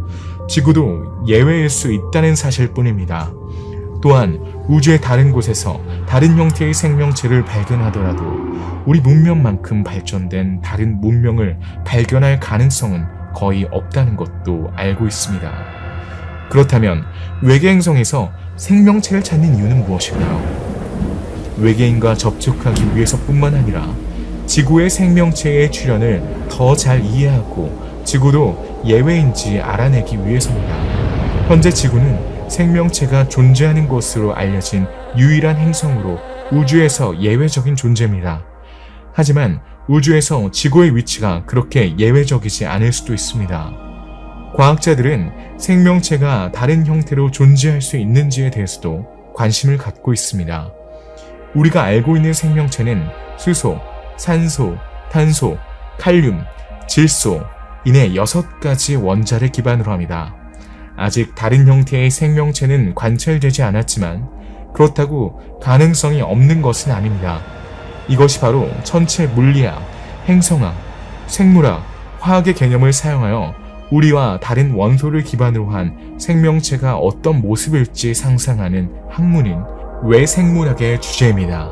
지구도 예외일 수 있다는 사실뿐입니다. 또한 우주의 다른 곳에서 다른 형태의 생명체를 발견하더라도 우리 문명만큼 발전된 다른 문명을 발견할 가능성은 거의 없다는 것도 알고 있습니다. 그렇다면 외계 행성에서 생명체를 찾는 이유는 무엇일까요? 외계인과 접촉하기 위해서뿐만 아니라 지구의 생명체의 출현을 더 잘 이해하고 지구도 예외인지 알아내기 위해서입니다. 현재 지구는 생명체가 존재하는 것으로 알려진 유일한 행성으로 우주에서 예외적인 존재입니다. 하지만 우주에서 지구의 위치가 그렇게 예외적이지 않을 수도 있습니다. 과학자들은 생명체가 다른 형태로 존재할 수 있는지에 대해서도 관심을 갖고 있습니다. 우리가 알고 있는 생명체는 수소, 산소, 탄소, 칼륨, 질소, 이내 6가지 원자를 기반으로 합니다. 아직 다른 형태의 생명체는 관찰되지 않았지만 그렇다고 가능성이 없는 것은 아닙니다. 이것이 바로 천체 물리학, 행성학, 생물학, 화학의 개념을 사용하여 우리와 다른 원소를 기반으로 한 생명체가 어떤 모습일지 상상하는 학문인 외생물학의 주제입니다.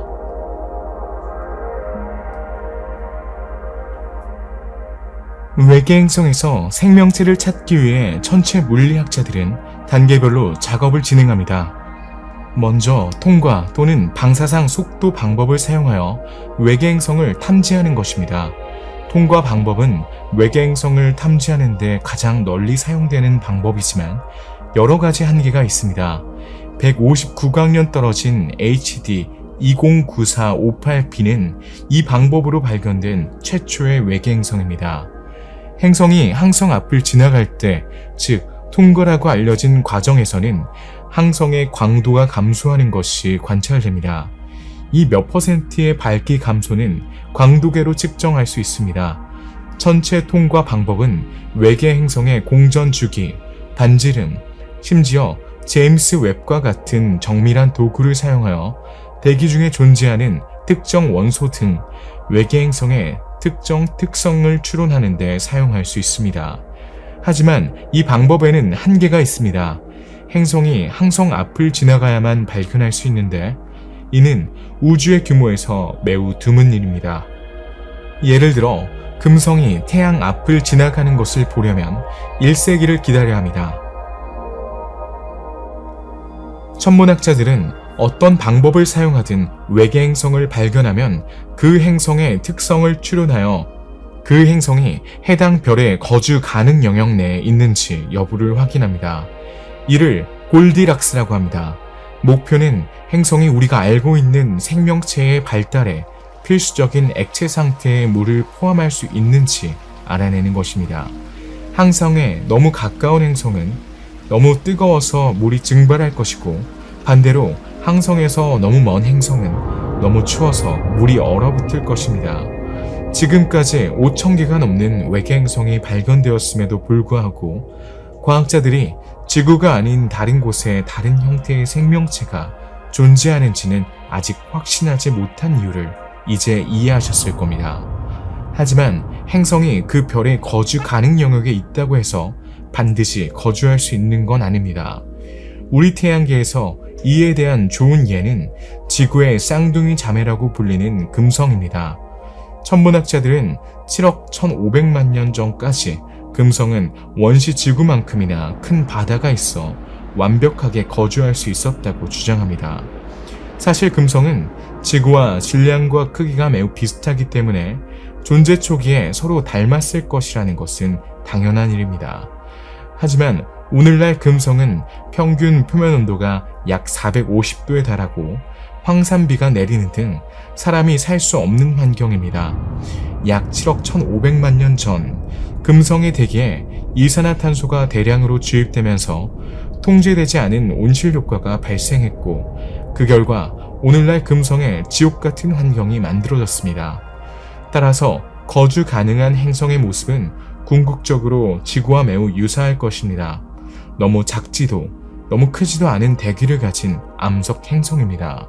외계 행성에서 생명체를 찾기 위해 천체 물리학자들은 단계별로 작업을 진행합니다. 먼저 통과 또는 방사상 속도 방법을 사용하여 외계 행성을 탐지하는 것입니다. 통과 방법은 외계 행성을 탐지하는 데 가장 널리 사용되는 방법이지만 여러 가지 한계가 있습니다. 159광년 떨어진 HD 209458b는 이 방법으로 발견된 최초의 외계 행성입니다. 행성이 항성 앞을 지나갈 때, 즉 통과라고 알려진 과정에서는 항성의 광도가 감소하는 것이 관찰됩니다. 이 몇 %의 밝기 감소는 광도계로 측정할 수 있습니다. 천체 통과 방법은 외계 행성의 공전 주기, 반지름, 심지어 제임스 웹과 같은 정밀한 도구를 사용하여 대기 중에 존재하는 특정 원소 등 외계 행성의 특정 특성을 추론하는 데 사용할 수 있습니다. 하지만 이 방법에는 한계가 있습니다. 행성이 항성 앞을 지나가야만 발견할 수 있는데 이는 우주의 규모에서 매우 드문 일입니다. 예를 들어 금성이 태양 앞을 지나가는 것을 보려면 1세기를 기다려야 합니다. 천문학자들은 어떤 방법을 사용하든 외계 행성을 발견하면 그 행성의 특성을 추론하여 그 행성이 해당 별의 거주 가능 영역 내에 있는지 여부를 확인합니다. 이를 골디락스라고 합니다. 목표는 행성이 우리가 알고 있는 생명체의 발달에 필수적인 액체 상태의 물을 포함할 수 있는지 알아내는 것입니다. 항성에 너무 가까운 행성은 너무 뜨거워서 물이 증발할 것이고 반대로 항성에서 너무 먼 행성은 너무 추워서 물이 얼어붙을 것입니다. 지금까지 5,000개가 넘는 외계 행성이 발견되었음에도 불구하고 과학자들이 지구가 아닌 다른 곳에 다른 형태의 생명체가 존재하는지는 아직 확신하지 못한 이유를 이제 이해하셨을 겁니다. 하지만 행성이 그 별의 거주 가능 영역에 있다고 해서 반드시 거주할 수 있는 건 아닙니다. 우리 태양계에서 이에 대한 좋은 예는 지구의 쌍둥이 자매라고 불리는 금성입니다. 천문학자들은 7억 1,500만 년 전까지 금성은 원시 지구만큼이나 큰 바다가 있어 완벽하게 거주할 수 있었다고 주장합니다. 사실 금성은 지구와 질량과 크기가 매우 비슷하기 때문에 존재 초기에 서로 닮았을 것이라는 것은 당연한 일입니다. 하지만 오늘날 금성은 평균 표면 온도가 약 450도에 달하고 황산비가 내리는 등 사람이 살 수 없는 환경입니다. 약 7억 1,500만 년 전 금성의 대기에 이산화탄소가 대량으로 주입되면서 통제되지 않은 온실 효과가 발생했고 그 결과 오늘날 금성의 지옥 같은 환경이 만들어졌습니다. 따라서 거주 가능한 행성의 모습은 궁극적으로 지구와 매우 유사할 것입니다. 너무 작지도 너무 크지도 않은 대기를 가진 암석 행성입니다.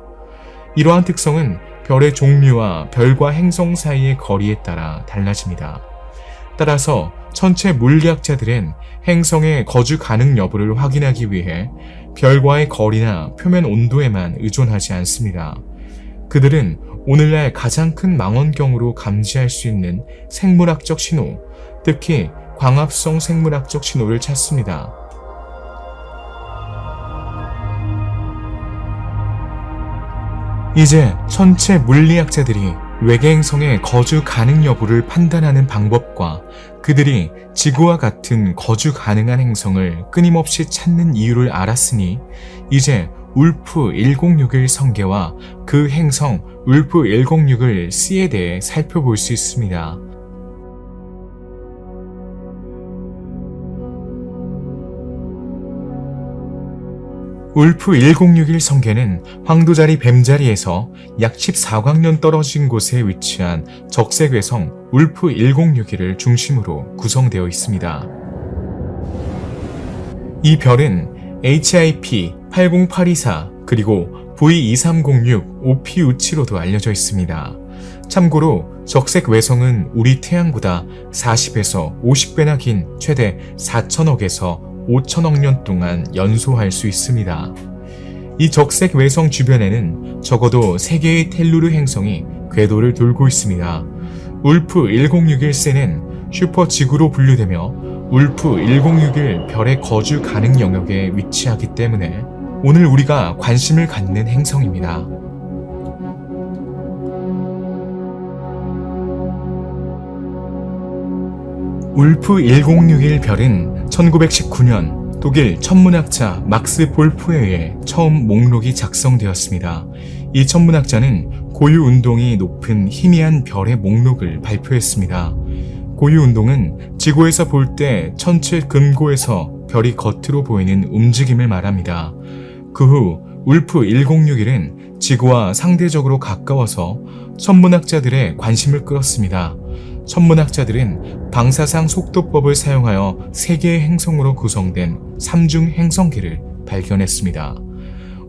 이러한 특성은 별의 종류와 별과 행성 사이의 거리에 따라 달라집니다. 따라서 천체 물리학자들은 행성의 거주 가능 여부를 확인하기 위해 별과의 거리나 표면 온도에만 의존하지 않습니다. 그들은 오늘날 가장 큰 망원경으로 감지할 수 있는 생물학적 신호, 특히 광합성 생물학적 신호를 찾습니다. 이제 천체 물리학자들이 외계 행성의 거주 가능 여부를 판단하는 방법과 그들이 지구와 같은 거주 가능한 행성을 끊임없이 찾는 이유를 알았으니 이제 울프 1061 성계와 그 행성 울프 1061C에 대해 살펴볼 수 있습니다. 울프 1061 성계는 황도자리 뱀자리에서 약 14광년 떨어진 곳에 위치한 적색외성 울프 1061을 중심으로 구성되어 있습니다. 이 별은 HIP 80824 그리고 V2306 OPU7로도 알려져 있습니다. 참고로 적색 외성은 우리 태양보다 40에서 50배나 긴 최대 4천억에서 5천억 년 동안 연소할 수 있습니다. 이 적색 외성 주변에는 적어도 3개의 텔루르 행성이 궤도를 돌고 있습니다. 울프 1061C는 슈퍼지구로 분류되며 울프 1061 별의 거주 가능 영역에 위치하기 때문에 오늘 우리가 관심을 갖는 행성입니다. 울프 1061 별은 1919년 독일 천문학자 막스 볼프에 의해 처음 목록이 작성되었습니다. 이 천문학자는 고유운동이 높은 희미한 별의 목록을 발표했습니다. 고유운동은 지구에서 볼 때 천체 근고에서 별이 겉으로 보이는 움직임을 말합니다. 그 후 울프 1061은 지구와 상대적으로 가까워서 천문학자들의 관심을 끌었습니다. 천문학자들은 방사상 속도법을 사용하여 3개의 행성으로 구성된 3중 행성계를 발견했습니다.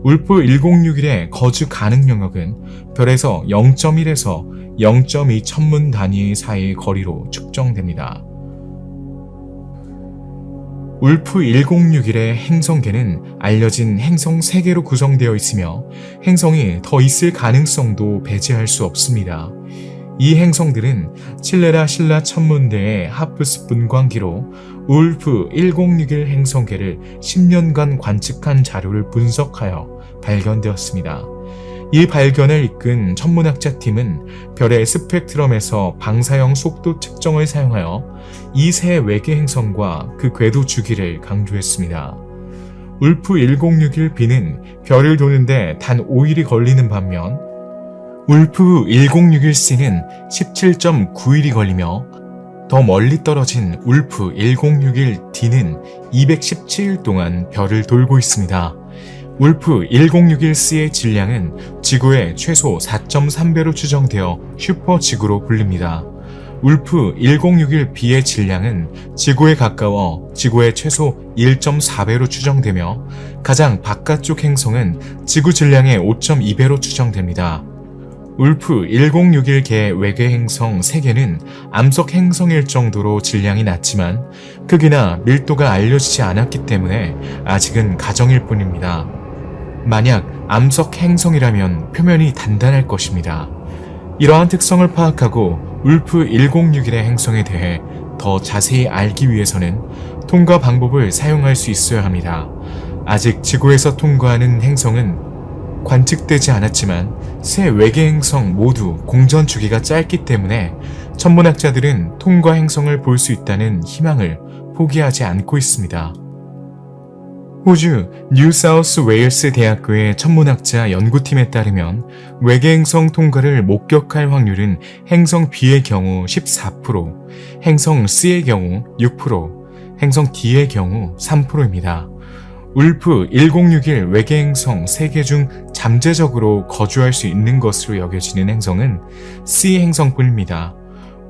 울프 1061의 거주 가능 영역은 별에서 0.1에서 0.2 천문 단위 사이의 거리로 측정됩니다. 울프 1061의 행성계는 알려진 행성 3개로 구성되어 있으며 행성이 더 있을 가능성도 배제할 수 없습니다. 이 행성들은 칠레라 신라 천문대의 하프스 분광기로 울프 1061 행성계를 10년간 관측한 자료를 분석하여 발견되었습니다. 이 발견을 이끈 천문학자 팀은 별의 스펙트럼에서 방사형 속도 측정을 사용하여 이 세 외계 행성과 그 궤도 주기를 강조했습니다. 울프 1061b는 별을 도는데 단 5일이 걸리는 반면 울프 1061c는 17.9일이 걸리며 더 멀리 떨어진 울프 1061d는 217일 동안 별을 돌고 있습니다. 울프 1061c의 질량은 지구의 최소 4.3배로 추정되어 슈퍼지구로 불립니다. 울프 1061b의 질량은 지구에 가까워 지구의 최소 1.4배로 추정되며 가장 바깥쪽 행성은 지구 질량의 5.2배로 추정됩니다. 울프 1061계 외계 행성 3개는 암석 행성일 정도로 질량이 낮지만 크기나 밀도가 알려지지 않았기 때문에 아직은 가정일 뿐입니다. 만약 암석 행성이라면 표면이 단단할 것입니다. 이러한 특성을 파악하고 울프 1061의 행성에 대해 더 자세히 알기 위해서는 통과 방법을 사용할 수 있어야 합니다. 아직 지구에서 통과하는 행성은 관측되지 않았지만 세 외계 행성 모두 공전 주기가 짧기 때문에 천문학자들은 통과 행성을 볼 수 있다는 희망을 포기하지 않고 있습니다. 호주 뉴사우스 웨일스 대학교의 천문학자 연구팀에 따르면 외계 행성 통과를 목격할 확률은 행성 B의 경우 14%, 행성 C의 경우 6%, 행성 D의 경우 3%입니다. 울프 1061 외계 행성 3개 중 잠재적으로 거주할 수 있는 것으로 여겨지는 행성은 C 행성뿐입니다.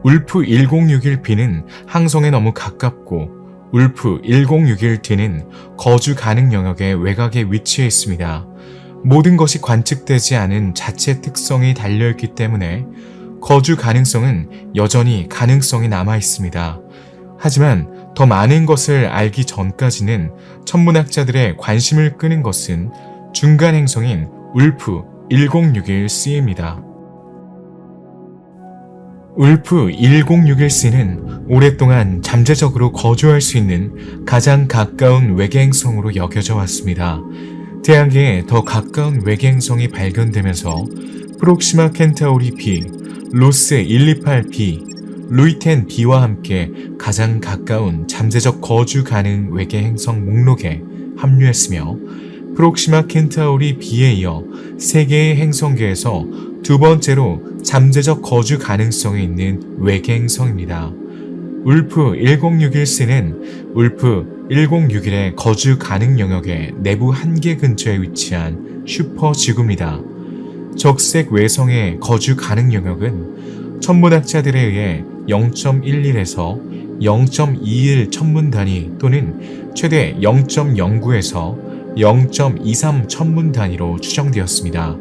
울프 1061b는 항성에 너무 가깝고 울프 1061d는 거주 가능 영역의 외곽에 위치해 있습니다. 모든 것이 관측되지 않은 자체 특성이 달려있기 때문에 거주 가능성은 여전히 가능성이 남아 있습니다. 하지만 더 많은 것을 알기 전까지는 천문학자들의 관심을 끄는 것은 중간 행성인 울프 1061c입니다. 울프 1061c는 오랫동안 잠재적으로 거주할 수 있는 가장 가까운 외계 행성으로 여겨져 왔습니다. 태양계에 더 가까운 외계 행성이 발견되면서 프록시마 켄타우리 b, 로스 128b, 루이텐 B와 함께 가장 가까운 잠재적 거주 가능 외계 행성 목록에 합류했으며 프록시마 켄타우리 B에 이어 세계의 행성계에서 두 번째로 잠재적 거주 가능성이 있는 외계 행성입니다. 울프 1061c는 울프 1061의 거주 가능 영역의 내부 한계 근처에 위치한 슈퍼지구입니다. 적색 외성의 거주 가능 영역은 천문학자들에 의해 0.11에서 0.21 천문 단위 또는 최대 0.09에서 0.23 천문 단위로 추정되었습니다.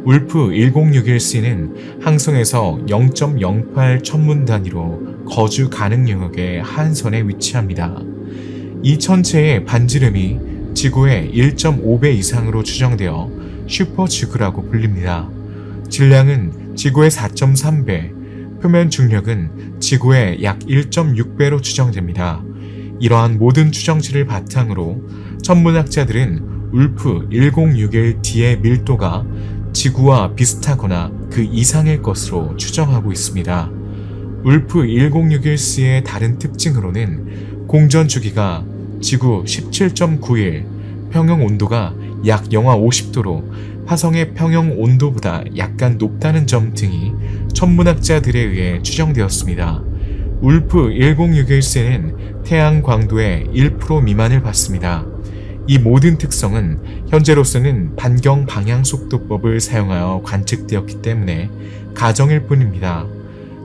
울프 1061c는 항성에서 0.08 천문 단위로 거주 가능 영역의 한선에 위치합니다. 이 천체의 반지름이 지구의 1.5배 이상으로 추정되어 슈퍼지구라고 불립니다. 질량은 지구의 4.3배, 표면 중력은 지구의 약 1.6배로 추정됩니다. 이러한 모든 추정치를 바탕으로 천문학자들은 울프 1061D의 밀도가 지구와 비슷하거나 그 이상일 것으로 추정하고 있습니다. 울프 1061c의 다른 특징으로는 공전 주기가 지구 17.9일, 평형 온도가 약 영하 50도로 화성의 평형 온도보다 약간 높다는 점 등이 천문학자들에 의해 추정되었습니다. 울프 1061c는 태양 광도의 1% 미만을 받습니다. 이 모든 특성은 현재로서는 반경 방향속도법을 사용하여 관측되었기 때문에 가정일 뿐입니다.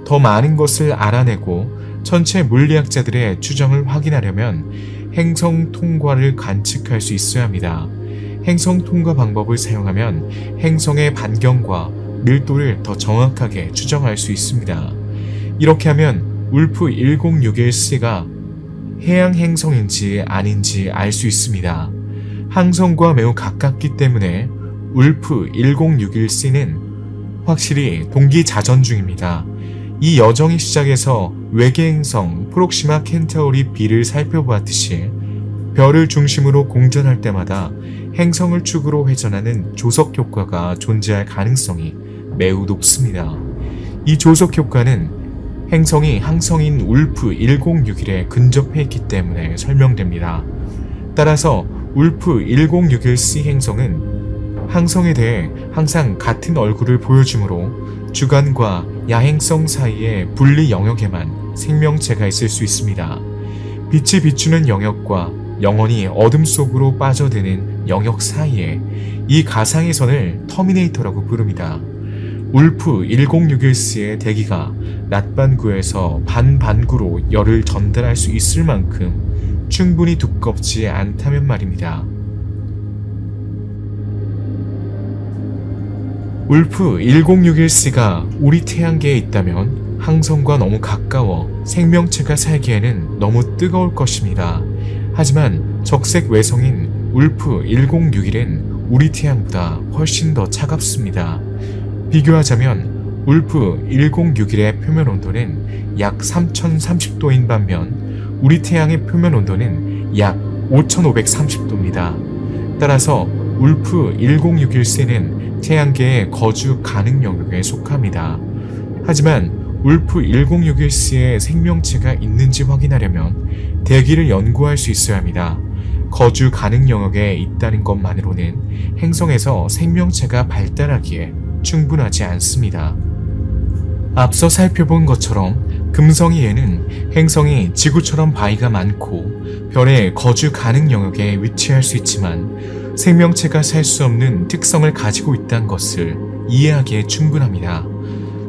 더 많은 것을 알아내고 천체 물리학자들의 추정을 확인하려면 행성 통과를 관측할 수 있어야 합니다. 행성 통과 방법을 사용하면 행성의 반경과 밀도를 더 정확하게 추정할 수 있습니다. 이렇게 하면 울프 1061c가 해양 행성인지 아닌지 알 수 있습니다. 항성과 매우 가깝기 때문에 울프 1061c는 확실히 동기자전 중입니다. 이 여정이 시작해서 외계 행성 프록시마 켄타우리 B를 살펴보았듯이 별을 중심으로 공전할 때마다 행성을 축으로 회전하는 조석 효과가 존재할 가능성이 매우 높습니다. 이 조석 효과는 행성이 항성인 울프 1061에 근접해 있기 때문에 설명됩니다. 따라서 울프 1061c 행성은 항성에 대해 항상 같은 얼굴을 보여주므로 주간과 야행성 사이의 분리 영역에만 생명체가 있을 수 있습니다. 빛이 비추는 영역과 영원히 어둠 속으로 빠져드는 영역 사이에 이 가상의 선을 터미네이터라고 부릅니다. 울프 1061c의 대기가 낮반구에서 반반구로 열을 전달할 수 있을 만큼 충분히 두껍지 않다면 말입니다. 울프 1061c가 우리 태양계에 있다면 항성과 너무 가까워 생명체가 살기에는 너무 뜨거울 것입니다. 하지만 적색 외성인 울프 1061은 우리 태양보다 훨씬 더 차갑습니다. 비교하자면 울프 1061의 표면 온도는 약 3030도인 반면 우리 태양의 표면 온도는 약 5530도입니다. 따라서 울프 1061c는 태양계의 거주 가능 영역에 속합니다. 하지만 울프 1061c의 생명체가 있는지 확인하려면 대기를 연구할 수 있어야 합니다. 거주 가능 영역에 있다는 것만으로는 행성에서 생명체가 발달하기에 충분하지 않습니다. 앞서 살펴본 것처럼 금성이에는 행성이 지구처럼 바위가 많고 별의 거주 가능 영역에 위치할 수 있지만 생명체가 살 수 없는 특성을 가지고 있다는 것을 이해하기에 충분합니다.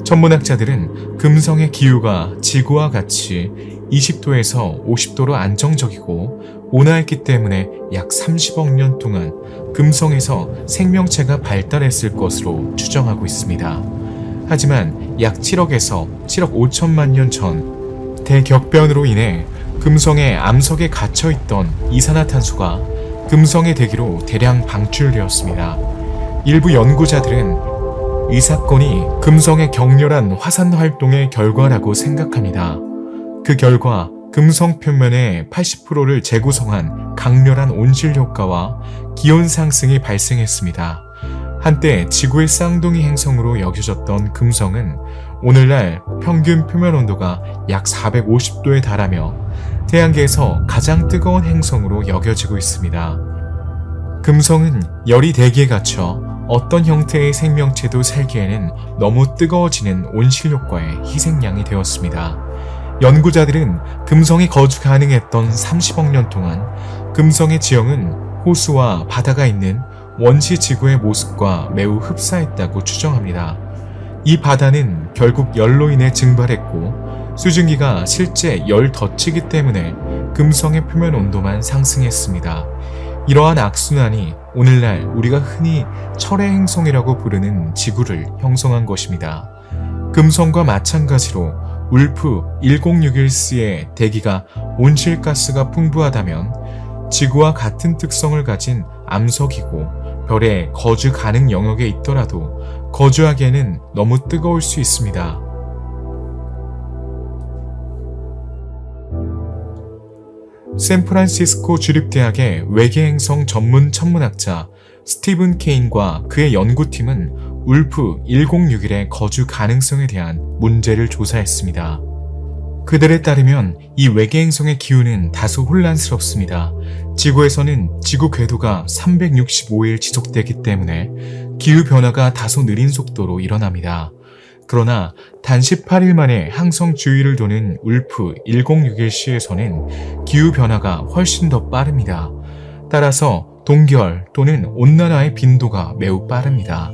천문학자들은 금성의 기후가 지구와 같이 20도에서 50도로 안정적이고 온화했기 때문에 약 30억 년 동안 금성에서 생명체가 발달했을 것으로 추정하고 있습니다. 하지만 약 7억에서 7억 5천만 년 전 대격변으로 인해 금성의 암석에 갇혀있던 이산화탄소가 금성의 대기로 대량 방출되었습니다. 일부 연구자들은 이 사건이 금성의 격렬한 화산 활동의 결과라고 생각합니다. 그 결과 금성 표면의 80%를 재구성한 강렬한 온실 효과와 기온 상승이 발생했습니다. 한때 지구의 쌍둥이 행성으로 여겨졌던 금성은 오늘날 평균 표면 온도가 약 450도에 달하며 태양계에서 가장 뜨거운 행성으로 여겨지고 있습니다. 금성은 열이 대기에 갇혀 어떤 형태의 생명체도 살기에는 너무 뜨거워지는 온실 효과의 희생양이 되었습니다. 연구자들은 금성이 거주 가능했던 30억 년 동안 금성의 지형은 호수와 바다가 있는 원시 지구의 모습과 매우 흡사했다고 추정합니다. 이 바다는 결국 열로 인해 증발했고 수증기가 실제 열 덧치기 때문에 금성의 표면 온도만 상승했습니다. 이러한 악순환이 오늘날 우리가 흔히 철의 행성이라고 부르는 지구를 형성한 것입니다. 금성과 마찬가지로 울프 1061c의 대기가 온실가스가 풍부하다면 지구와 같은 특성을 가진 암석이고 별의 거주 가능 영역에 있더라도 거주하기에는 너무 뜨거울 수 있습니다. 샌프란시스코 주립대학의 외계행성 전문 천문학자 스티븐 케인과 그의 연구팀은 울프 1061의 거주 가능성에 대한 문제를 조사했습니다. 그들에 따르면 이 외계행성의 기후는 다소 혼란스럽습니다. 지구에서는 지구 궤도가 365일 지속되기 때문에 기후 변화가 다소 느린 속도로 일어납니다. 그러나 단 18일 만에 항성 주위를 도는 울프 1061c에서는 기후 변화가 훨씬 더 빠릅니다. 따라서 동결 또는 온난화의 빈도가 매우 빠릅니다.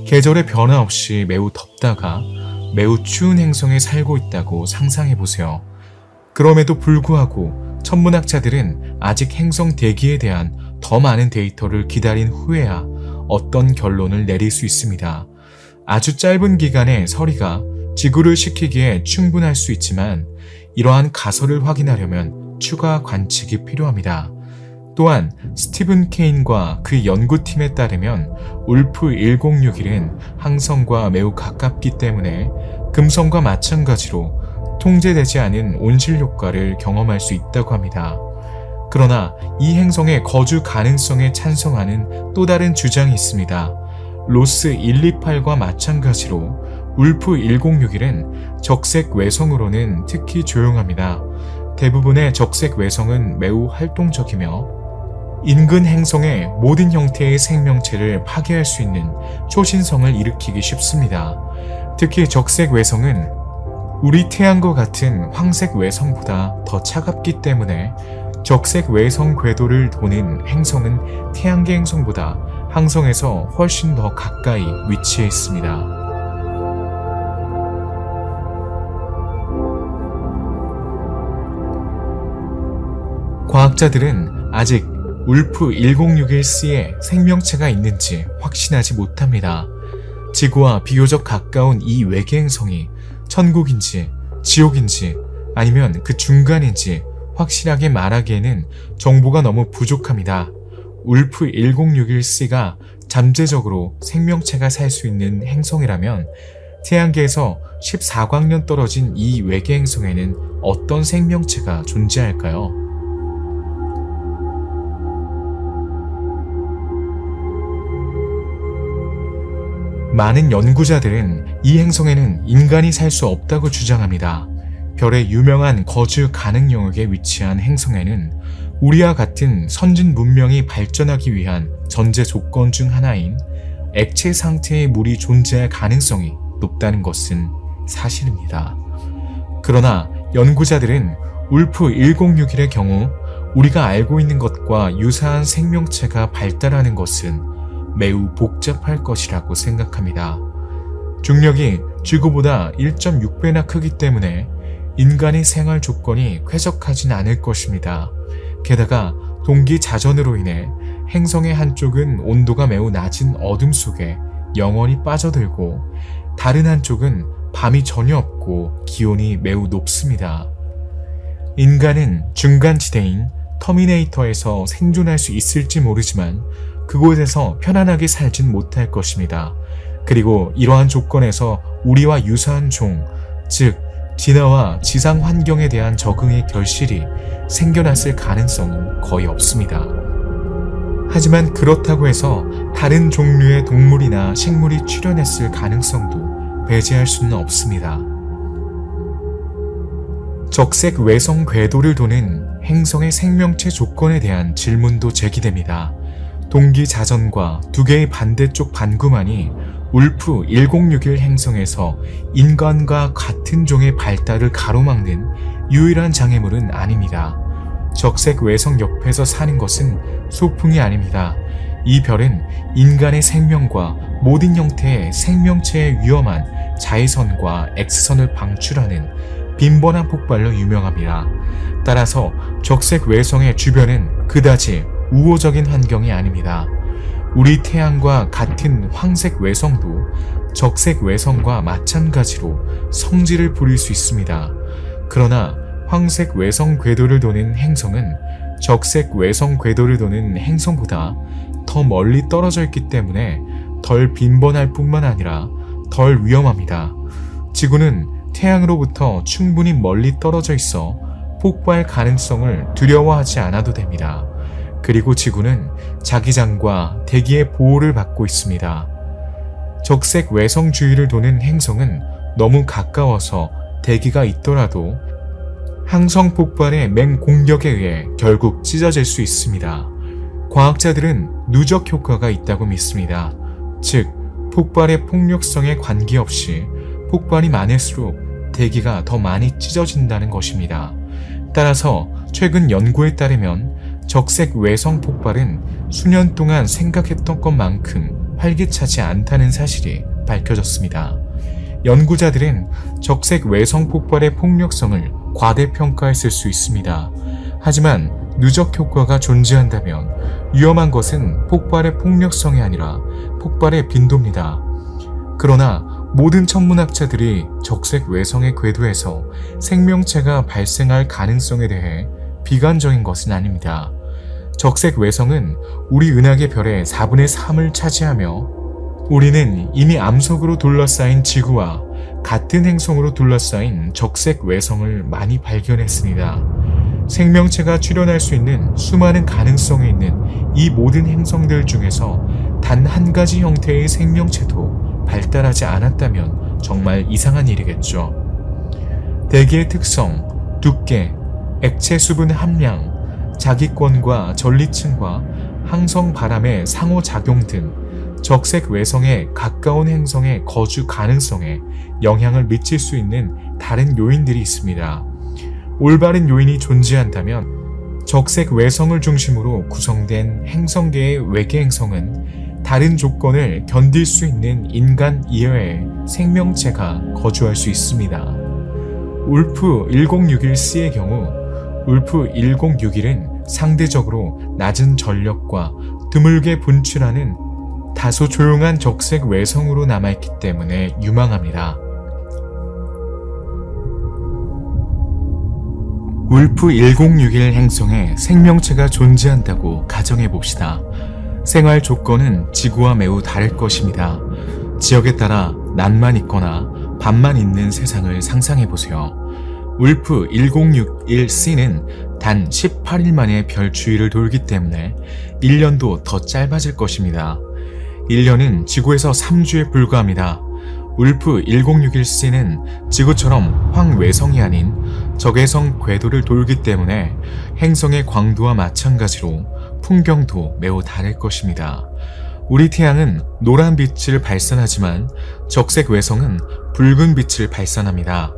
계절의 변화 없이 매우 덥다가 매우 추운 행성에 살고 있다고 상상해 보세요. 그럼에도 불구하고 천문학자들은 아직 행성 대기에 대한 더 많은 데이터를 기다린 후에야 어떤 결론을 내릴 수 있습니다. 아주 짧은 기간의 서리가 지구를 식히기에 충분할 수 있지만 이러한 가설을 확인하려면 추가 관측이 필요합니다. 또한 스티븐 케인과 그 연구팀에 따르면 울프 1061은 항성과 매우 가깝기 때문에 금성과 마찬가지로 통제되지 않은 온실 효과를 경험할 수 있다고 합니다. 그러나 이 행성의 거주 가능성에 찬성하는 또 다른 주장이 있습니다. 로스 128과 마찬가지로 울프 1061은 적색 외성으로는 특히 조용합니다. 대부분의 적색 외성은 매우 활동적이며 인근 행성의 모든 형태의 생명체를 파괴할 수 있는 초신성을 일으키기 쉽습니다. 특히 적색 외성은 우리 태양과 같은 황색 외성보다 더 차갑기 때문에 적색 외성 궤도를 도는 행성은 태양계 행성보다 항성에서 훨씬 더 가까이 위치해 있습니다. 과학자들은 아직 울프 1061c에 생명체가 있는지 확신하지 못합니다. 지구와 비교적 가까운 이 외계행성이 천국인지 지옥인지 아니면 그 중간인지 확실하게 말하기에는 정보가 너무 부족합니다. 울프 1061c가 잠재적으로 생명체가 살 수 있는 행성이라면 태양계에서 14광년 떨어진 이 외계행성에는 어떤 생명체가 존재할까요? 많은 연구자들은 이 행성에는 인간이 살 수 없다고 주장합니다. 별의 유명한 거주 가능 영역에 위치한 행성에는 우리와 같은 선진 문명이 발전하기 위한 전제 조건 중 하나인 액체 상태의 물이 존재할 가능성이 높다는 것은 사실입니다. 그러나 연구자들은 울프 1061의 경우 우리가 알고 있는 것과 유사한 생명체가 발달하는 것은 매우 복잡할 것이라고 생각합니다. 중력이 지구보다 1.6배나 크기 때문에 인간의 생활 조건이 쾌적하진 않을 것입니다. 게다가 동기 자전으로 인해 행성의 한쪽은 온도가 매우 낮은 어둠 속에 영원히 빠져들고 다른 한쪽은 밤이 전혀 없고 기온이 매우 높습니다. 인간은 중간지대인 터미네이터에서 생존할 수 있을지 모르지만 그곳에서 편안하게 살진 못할 것입니다. 그리고 이러한 조건에서 우리와 유사한 종, 즉 진화와 지상 환경에 대한 적응의 결실이 생겨났을 가능성은 거의 없습니다. 하지만 그렇다고 해서 다른 종류의 동물이나 식물이 출현했을 가능성도 배제할 수는 없습니다. 적색 외성 궤도를 도는 행성의 생명체 조건에 대한 질문도 제기됩니다. 동기 자전과 두 개의 반대쪽 반구만이 울프 1061 행성에서 인간과 같은 종의 발달을 가로막는 유일한 장애물은 아닙니다. 적색 외성 옆에서 사는 것은 소풍이 아닙니다. 이 별은 인간의 생명과 모든 형태의 생명체의 위험한 자외선과 X선을 방출하는 빈번한 폭발로 유명합니다. 따라서 적색 외성의 주변은 그다지 우호적인 환경이 아닙니다. 우리 태양과 같은 황색 외성도 적색 외성과 마찬가지로 성질을 부릴 수 있습니다. 그러나 황색 외성 궤도를 도는 행성은 적색 외성 궤도를 도는 행성보다 더 멀리 떨어져 있기 때문에 덜 빈번할 뿐만 아니라 덜 위험합니다. 지구는 태양으로부터 충분히 멀리 떨어져 있어 폭발 가능성을 두려워하지 않아도 됩니다. 그리고 지구는 자기장과 대기의 보호를 받고 있습니다. 적색 외성 주위를 도는 행성은 너무 가까워서 대기가 있더라도 항성 폭발의 맹공격에 의해 결국 찢어질 수 있습니다. 과학자들은 누적 효과가 있다고 믿습니다. 즉, 폭발의 폭력성에 관계없이 폭발이 많을수록 대기가 더 많이 찢어진다는 것입니다. 따라서 최근 연구에 따르면 적색 외성 폭발은 수년 동안 생각했던 것만큼 활기차지 않다는 사실이 밝혀졌습니다. 연구자들은 적색 외성 폭발의 폭력성을 과대평가했을 수 있습니다. 하지만 누적 효과가 존재한다면 위험한 것은 폭발의 폭력성이 아니라 폭발의 빈도입니다. 그러나 모든 천문학자들이 적색 외성의 궤도에서 생명체가 발생할 가능성에 대해 비관적인 것은 아닙니다. 적색 외성은 우리 은하계 별의 4분의 3을 차지하며 우리는 이미 암석으로 둘러싸인 지구와 같은 행성으로 둘러싸인 적색 외성을 많이 발견했습니다. 생명체가 출현할 수 있는 수많은 가능성이 있는 이 모든 행성들 중에서 단 한 가지 형태의 생명체도 발달하지 않았다면 정말 이상한 일이겠죠. 대기의 특성, 두께, 액체 수분 함량, 자기권과 전리층과 항성 바람의 상호작용 등 적색 외성의 가까운 행성의 거주 가능성에 영향을 미칠 수 있는 다른 요인들이 있습니다. 올바른 요인이 존재한다면 적색 외성을 중심으로 구성된 행성계의 외계 행성은 다른 조건을 견딜 수 있는 인간 이외의 생명체가 거주할 수 있습니다. 울프 1061c의 경우 울프 1061은 상대적으로 낮은 전력과 드물게 분출하는 다소 조용한 적색 외성으로 남아있기 때문에 유망합니다. 울프 1061 행성에 생명체가 존재한다고 가정해봅시다. 생활 조건은 지구와 매우 다를 것입니다. 지역에 따라 낮만 있거나 밤만 있는 세상을 상상해보세요. 울프 1061c는 단 18일 만에 별 주위를 돌기 때문에 1년도 더 짧아질 것입니다. 1년은 지구에서 3주에 불과합니다. 울프 1061c는 지구처럼 황외성이 아닌 적외성 궤도를 돌기 때문에 행성의 광도와 마찬가지로 풍경도 매우 다를 것입니다. 우리 태양은 노란 빛을 발산하지만 적색 외성은 붉은 빛을 발산합니다.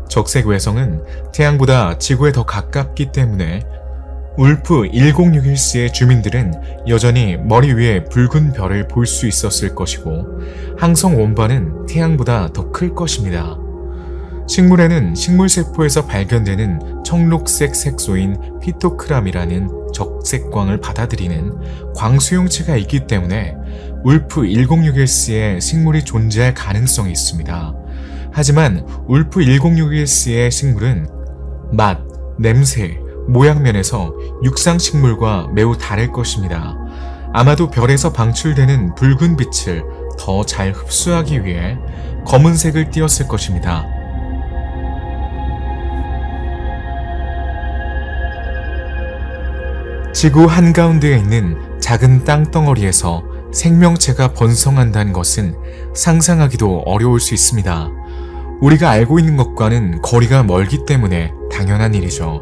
적색 외성은 태양보다 지구에 더 가깝기 때문에 울프 1061c의 주민들은 여전히 머리 위에 붉은 별을 볼 수 있었을 것이고 항성 원반은 태양보다 더 클 것입니다. 식물에는 식물세포에서 발견되는 청록색 색소인 피토크람이라는 적색광을 받아들이는 광수용체가 있기 때문에 울프 1061c의 식물이 존재할 가능성이 있습니다. 하지만 울프 1061c의 식물은 맛, 냄새, 모양면에서 육상식물과 매우 다를 것입니다. 아마도 별에서 방출되는 붉은 빛을 더 잘 흡수하기 위해 검은색을 띄었을 것입니다. 지구 한가운데에 있는 작은 땅덩어리에서 생명체가 번성한다는 것은 상상하기도 어려울 수 있습니다. 우리가 알고 있는 것과는 거리가 멀기 때문에 당연한 일이죠.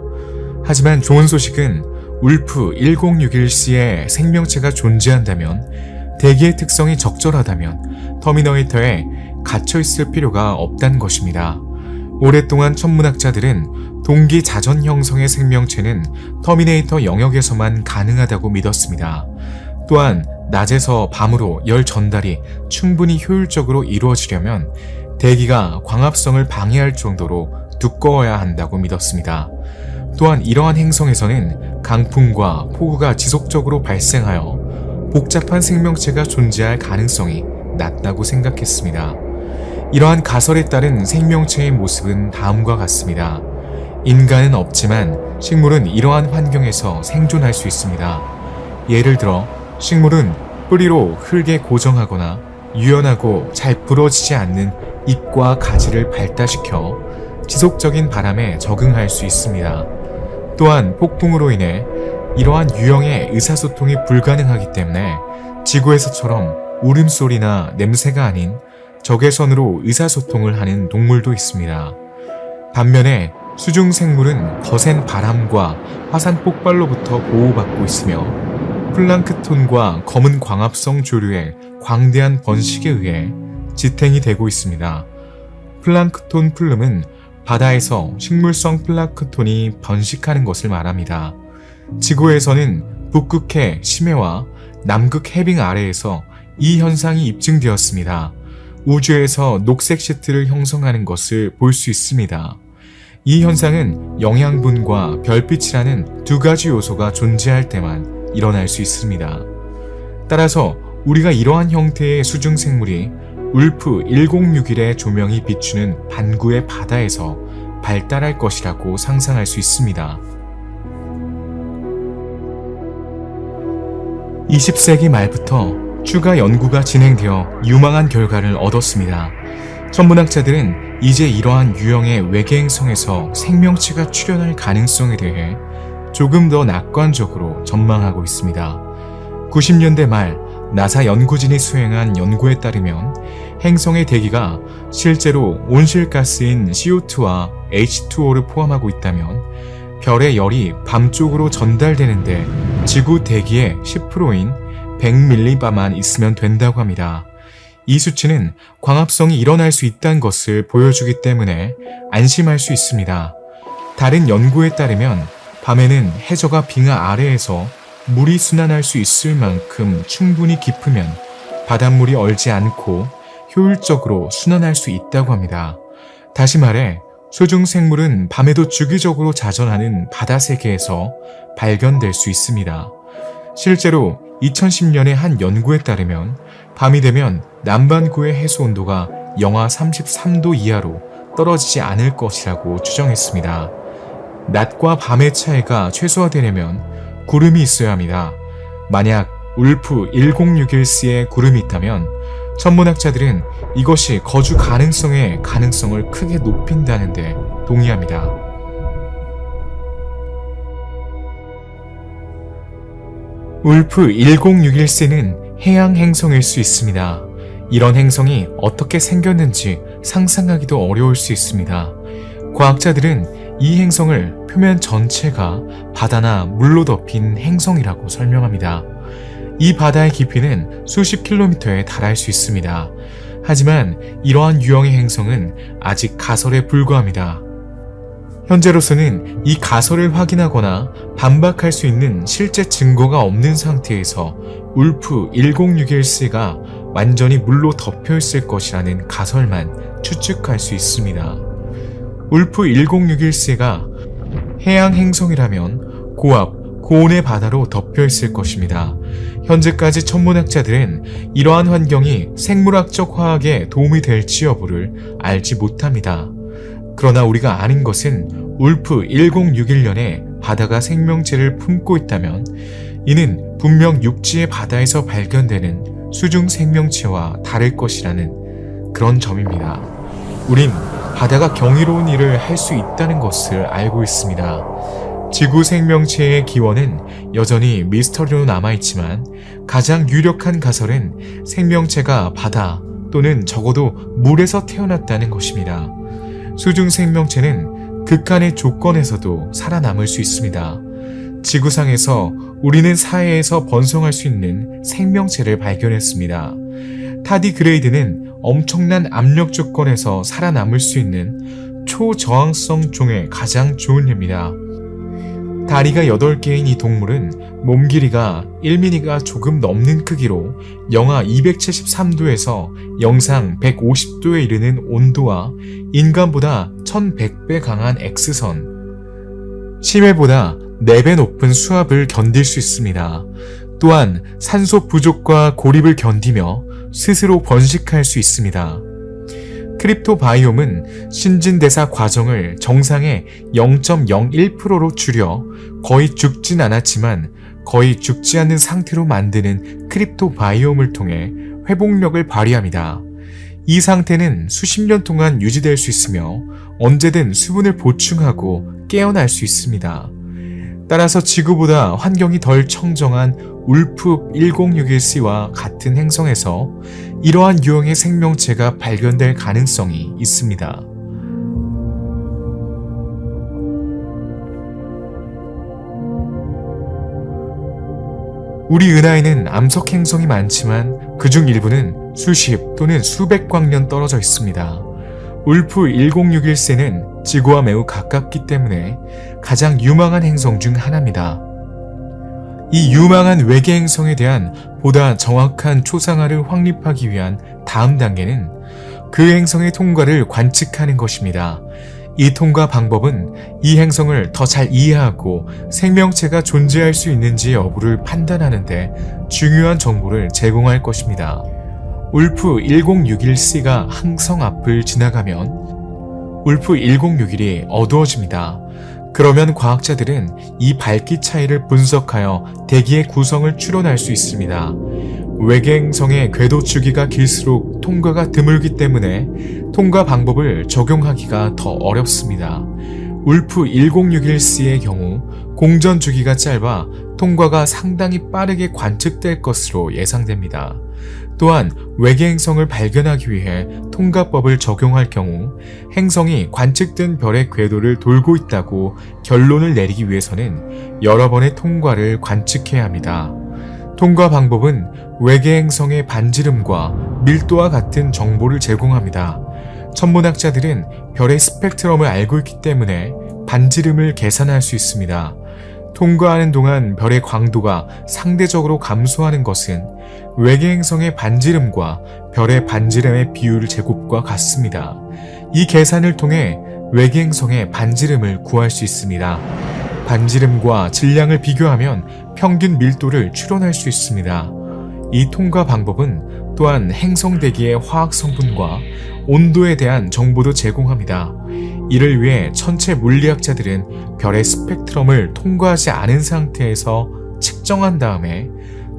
하지만 좋은 소식은 울프 1061c의 생명체가 존재한다면, 대기의 특성이 적절하다면 터미네이터에 갇혀 있을 필요가 없다는 것입니다. 오랫동안 천문학자들은 동기 자전 형성의 생명체는 터미네이터 영역에서만 가능하다고 믿었습니다. 또한 낮에서 밤으로 열 전달이 충분히 효율적으로 이루어지려면 대기가 광합성을 방해할 정도로 두꺼워야 한다고 믿었습니다. 또한 이러한 행성에서는 강풍과 폭우가 지속적으로 발생하여 복잡한 생명체가 존재할 가능성이 낮다고 생각했습니다. 이러한 가설에 따른 생명체의 모습은 다음과 같습니다. 인간은 없지만 식물은 이러한 환경에서 생존할 수 있습니다. 예를 들어 식물은 뿌리로 흙에 고정하거나 유연하고 잘 부러지지 않는 잎과 가지를 발달시켜 지속적인 바람에 적응할 수 있습니다. 또한 폭풍으로 인해 이러한 유형의 의사소통이 불가능하기 때문에 지구에서처럼 울음소리나 냄새가 아닌 적외선으로 의사소통을 하는 동물도 있습니다. 반면에 수중생물은 거센 바람과 화산 폭발로부터 보호받고 있으며 플랑크톤과 검은 광합성 조류의 광대한 번식에 의해 지탱이 되고 있습니다. 플랑크톤 플룸은 바다에서 식물성 플랑크톤이 번식하는 것을 말합니다. 지구에서는 북극해 심해와 남극 해빙 아래에서 이 현상이 입증되었습니다. 우주에서 녹색 시트를 형성하는 것을 볼 수 있습니다. 이 현상은 영양분과 별빛이라는 두 가지 요소가 존재할 때만 일어날 수 있습니다. 따라서 우리가 이러한 형태의 수중생물이 울프 1061의 조명이 비추는 반구의 바다에서 발달할 것이라고 상상할 수 있습니다. 20세기 말부터 추가 연구가 진행되어 유망한 결과를 얻었습니다. 천문학자들은 이제 이러한 유형의 외계행성에서 생명체가 출현할 가능성에 대해 조금 더 낙관적으로 전망하고 있습니다. 90년대 말 나사 연구진이 수행한 연구에 따르면 행성의 대기가 실제로 온실가스인 CO2와 H2O를 포함하고 있다면 별의 열이 밤 쪽으로 전달되는데 지구 대기의 10%인 100mB만 있으면 된다고 합니다. 이 수치는 광합성이 일어날 수 있다는 것을 보여주기 때문에 안심할 수 있습니다. 다른 연구에 따르면 밤에는 해저가 빙하 아래에서 물이 순환할 수 있을 만큼 충분히 깊으면 바닷물이 얼지 않고 효율적으로 순환할 수 있다고 합니다. 다시 말해 수중생물은 밤에도 주기적으로 자전하는 바다 세계에서 발견될 수 있습니다. 실제로 2010년의 한 연구에 따르면 밤이 되면 남반구의 해수 온도가 영하 33도 이하로 떨어지지 않을 것이라고 추정했습니다. 낮과 밤의 차이가 최소화되려면 구름이 있어야 합니다. 만약 울프 1061c의 구름이 있다면 천문학자들은 이것이 거주 가능성의 가능성을 크게 높인다는데 동의합니다. 울프 1061c는 해양 행성일 수 있습니다. 이런 행성이 어떻게 생겼는지 상상하기도 어려울 수 있습니다. 과학자들은 이 행성을 표면 전체가 바다나 물로 덮인 행성이라고 설명합니다. 이 바다의 깊이는 수십 킬로미터에 달할 수 있습니다. 하지만 이러한 유형의 행성은 아직 가설에 불과합니다. 현재로서는 이 가설을 확인하거나 반박할 수 있는 실제 증거가 없는 상태에서 울프 1061c가 완전히 물로 덮여 있을 것이라는 가설만 추측할 수 있습니다. 울프 1061c가 해양 행성이라면 고압, 고온의 바다로 덮여 있을 것입니다. 현재까지 천문학자들은 이러한 환경이 생물학적 화학에 도움이 될지 여부를 알지 못합니다. 그러나 우리가 아는 것은 울프 1061년에 바다가 생명체를 품고 있다면 이는 분명 육지의 바다에서 발견되는 수중 생명체와 다를 것이라는 그런 점입니다. 우린 바다가 경이로운 일을 할 수 있다는 것을 알고 있습니다. 지구 생명체의 기원은 여전히 미스터리로 남아있지만 가장 유력한 가설은 생명체가 바다 또는 적어도 물에서 태어났다는 것입니다. 수중 생명체는 극한의 조건에서도 살아남을 수 있습니다. 지구상에서 우리는 사해에서 번성할 수 있는 생명체를 발견했습니다. 타디그레이드는 엄청난 압력 조건에서 살아남을 수 있는 초저항성 종의 가장 좋은 예입니다. 다리가 8개인 이 동물은 몸 길이가 1mm가 조금 넘는 크기로 영하 273도에서 영상 150도에 이르는 온도와 인간보다 1100배 강한 X선, 심해보다 4배 높은 수압을 견딜 수 있습니다. 또한 산소 부족과 고립을 견디며 스스로 번식할 수 있습니다. 크립토바이옴은 신진대사 과정을 정상의 0.01%로 줄여 거의 죽진 않았지만 거의 죽지 않는 상태로 만드는 크립토바이옴을 통해 회복력을 발휘합니다. 이 상태는 수십 년 동안 유지될 수 있으며 언제든 수분을 보충하고 깨어날 수 있습니다. 따라서 지구보다 환경이 덜 청정한 울프 1061c와 같은 행성에서 이러한 유형의 생명체가 발견될 가능성이 있습니다. 우리 은하에는 암석 행성이 많지만 그중 일부는 수십 또는 수백 광년 떨어져 있습니다. 울프 1061c는 지구와 매우 가깝기 때문에 가장 유망한 행성 중 하나입니다. 이 유망한 외계 행성에 대한 보다 정확한 초상화를 확립하기 위한 다음 단계는 그 행성의 통과를 관측하는 것입니다. 이 통과 방법은 이 행성을 더 잘 이해하고 생명체가 존재할 수 있는지 여부를 판단하는 데 중요한 정보를 제공할 것입니다. 울프 1061c가 항성 앞을 지나가면 울프 1061이 어두워집니다. 그러면 과학자들은 이 밝기 차이를 분석하여 대기의 구성을 추론할 수 있습니다. 외계 행성의 궤도 주기가 길수록 통과가 드물기 때문에 통과 방법을 적용하기가 더 어렵습니다. 울프 1061c의 경우 공전 주기가 짧아 통과가 상당히 빠르게 관측될 것으로 예상됩니다. 또한 외계 행성을 발견하기 위해 통과법을 적용할 경우 행성이 관측된 별의 궤도를 돌고 있다고 결론을 내리기 위해서는 여러 번의 통과를 관측해야 합니다. 통과 방법은 외계 행성의 반지름과 밀도와 같은 정보를 제공합니다. 천문학자들은 별의 스펙트럼을 알고 있기 때문에 반지름을 계산할 수 있습니다. 통과하는 동안 별의 광도가 상대적으로 감소하는 것은 외계 행성의 반지름과 별의 반지름의 비율 제곱과 같습니다. 이 계산을 통해 외계 행성의 반지름을 구할 수 있습니다. 반지름과 질량을 비교하면 평균 밀도를 추론할 수 있습니다. 이 통과 방법은 또한 행성 대기의 화학 성분과 온도에 대한 정보도 제공합니다. 이를 위해 천체 물리학자들은 별의 스펙트럼을 통과하지 않은 상태에서 측정한 다음에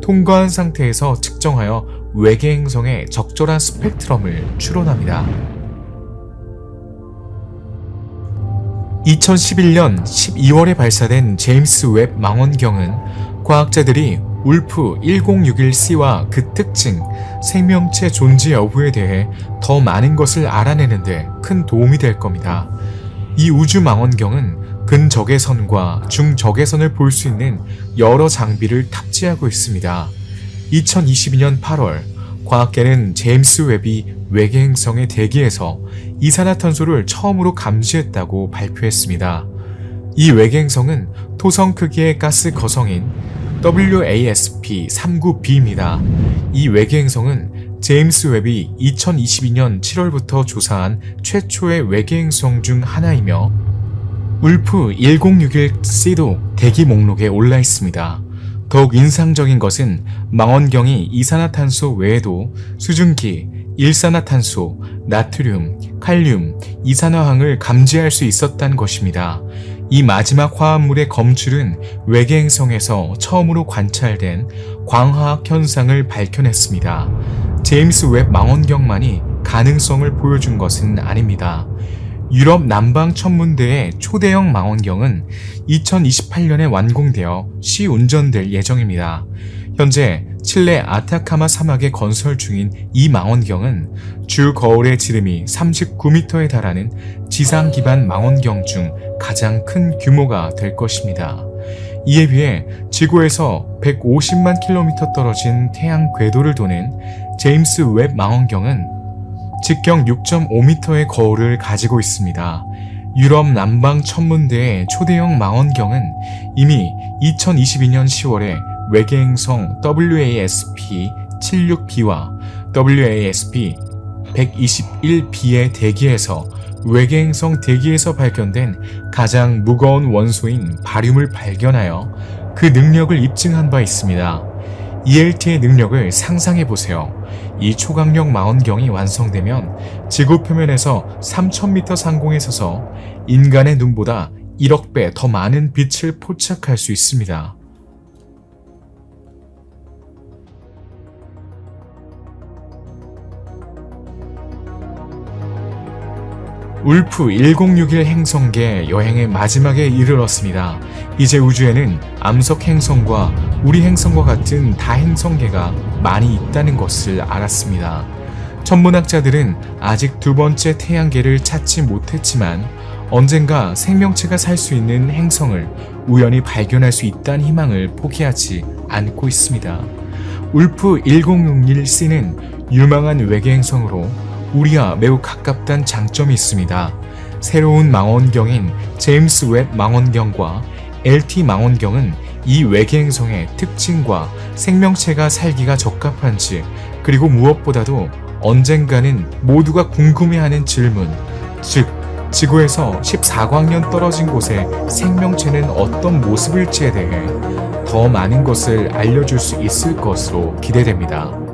통과한 상태에서 측정하여 외계 행성의 적절한 스펙트럼을 추론합니다. 2011년 12월에 발사된 제임스 웹 망원경은 과학자들이 울프 1061c와 그 특징, 생명체 존재 여부에 대해 더 많은 것을 알아내는데 큰 도움이 될 겁니다. 이 우주망원경은 근적외선과 중적외선을 볼 수 있는 여러 장비를 탑재하고 있습니다. 2022년 8월, 과학계는 제임스 웹이 외계 행성의 대기에서 이산화탄소를 처음으로 감지했다고 발표했습니다. 이 외계 행성은 토성 크기의 가스 거성인 WASP-39b입니다. 이 외계 행성은 제임스 웹이 2022년 7월부터 조사한 최초의 외계 행성 중 하나이며 울프 1061c도 대기 목록에 올라 있습니다. 더욱 인상적인 것은 망원경이 이산화탄소 외에도 수증기, 일산화탄소, 나트륨, 칼륨, 이산화황을 감지할 수 있었다는 것입니다. 이 마지막 화합물의 검출은 외계 행성에서 처음으로 관찰된 광화학 현상을 밝혀냈습니다. 제임스 웹 망원경만이 가능성을 보여준 것은 아닙니다. 유럽 남방 천문대의 초대형 망원경은 2028년에 완공되어 시운전될 예정입니다. 현재 칠레 아타카마 사막에 건설 중인 이 망원경은 주 거울의 지름이 39m에 달하는 지상 기반 망원경 중 가장 큰 규모가 될 것입니다. 이에 비해 지구에서 150만 킬로미터 떨어진 태양 궤도를 도는 제임스 웹 망원경은 직경 6.5m의 거울을 가지고 있습니다. 유럽 남방 천문대의 초대형 망원경은 이미 2022년 10월에 외계행성 WASP-76b와 WASP-121b의 대기에서 외계행성 대기에서 발견된 가장 무거운 원소인 바륨을 발견하여 그 능력을 입증한 바 있습니다. ELT의 능력을 상상해보세요. 이 초강력 망원경이 완성되면 지구 표면에서 3000m 상공에 서서 인간의 눈보다 1억 배 더 많은 빛을 포착할 수 있습니다. 울프 1061 행성계 여행의 마지막에 이르렀습니다. 이제 우주에는 암석 행성과 우리 행성과 같은 다행성계가 많이 있다는 것을 알았습니다. 천문학자들은 아직 두 번째 태양계를 찾지 못했지만 언젠가 생명체가 살 수 있는 행성을 우연히 발견할 수 있다는 희망을 포기하지 않고 있습니다. 울프 1061c는 유망한 외계 행성으로 우리와 매우 가깝다는 장점이 있습니다. 새로운 망원경인 제임스 웹 망원경과 LT 망원경은 이 외계 행성의 특징과 생명체가 살기가 적합한지, 그리고 무엇보다도 언젠가는 모두가 궁금해하는 질문, 즉 지구에서 14광년 떨어진 곳에 생명체는 어떤 모습일지에 대해 더 많은 것을 알려줄 수 있을 것으로 기대됩니다.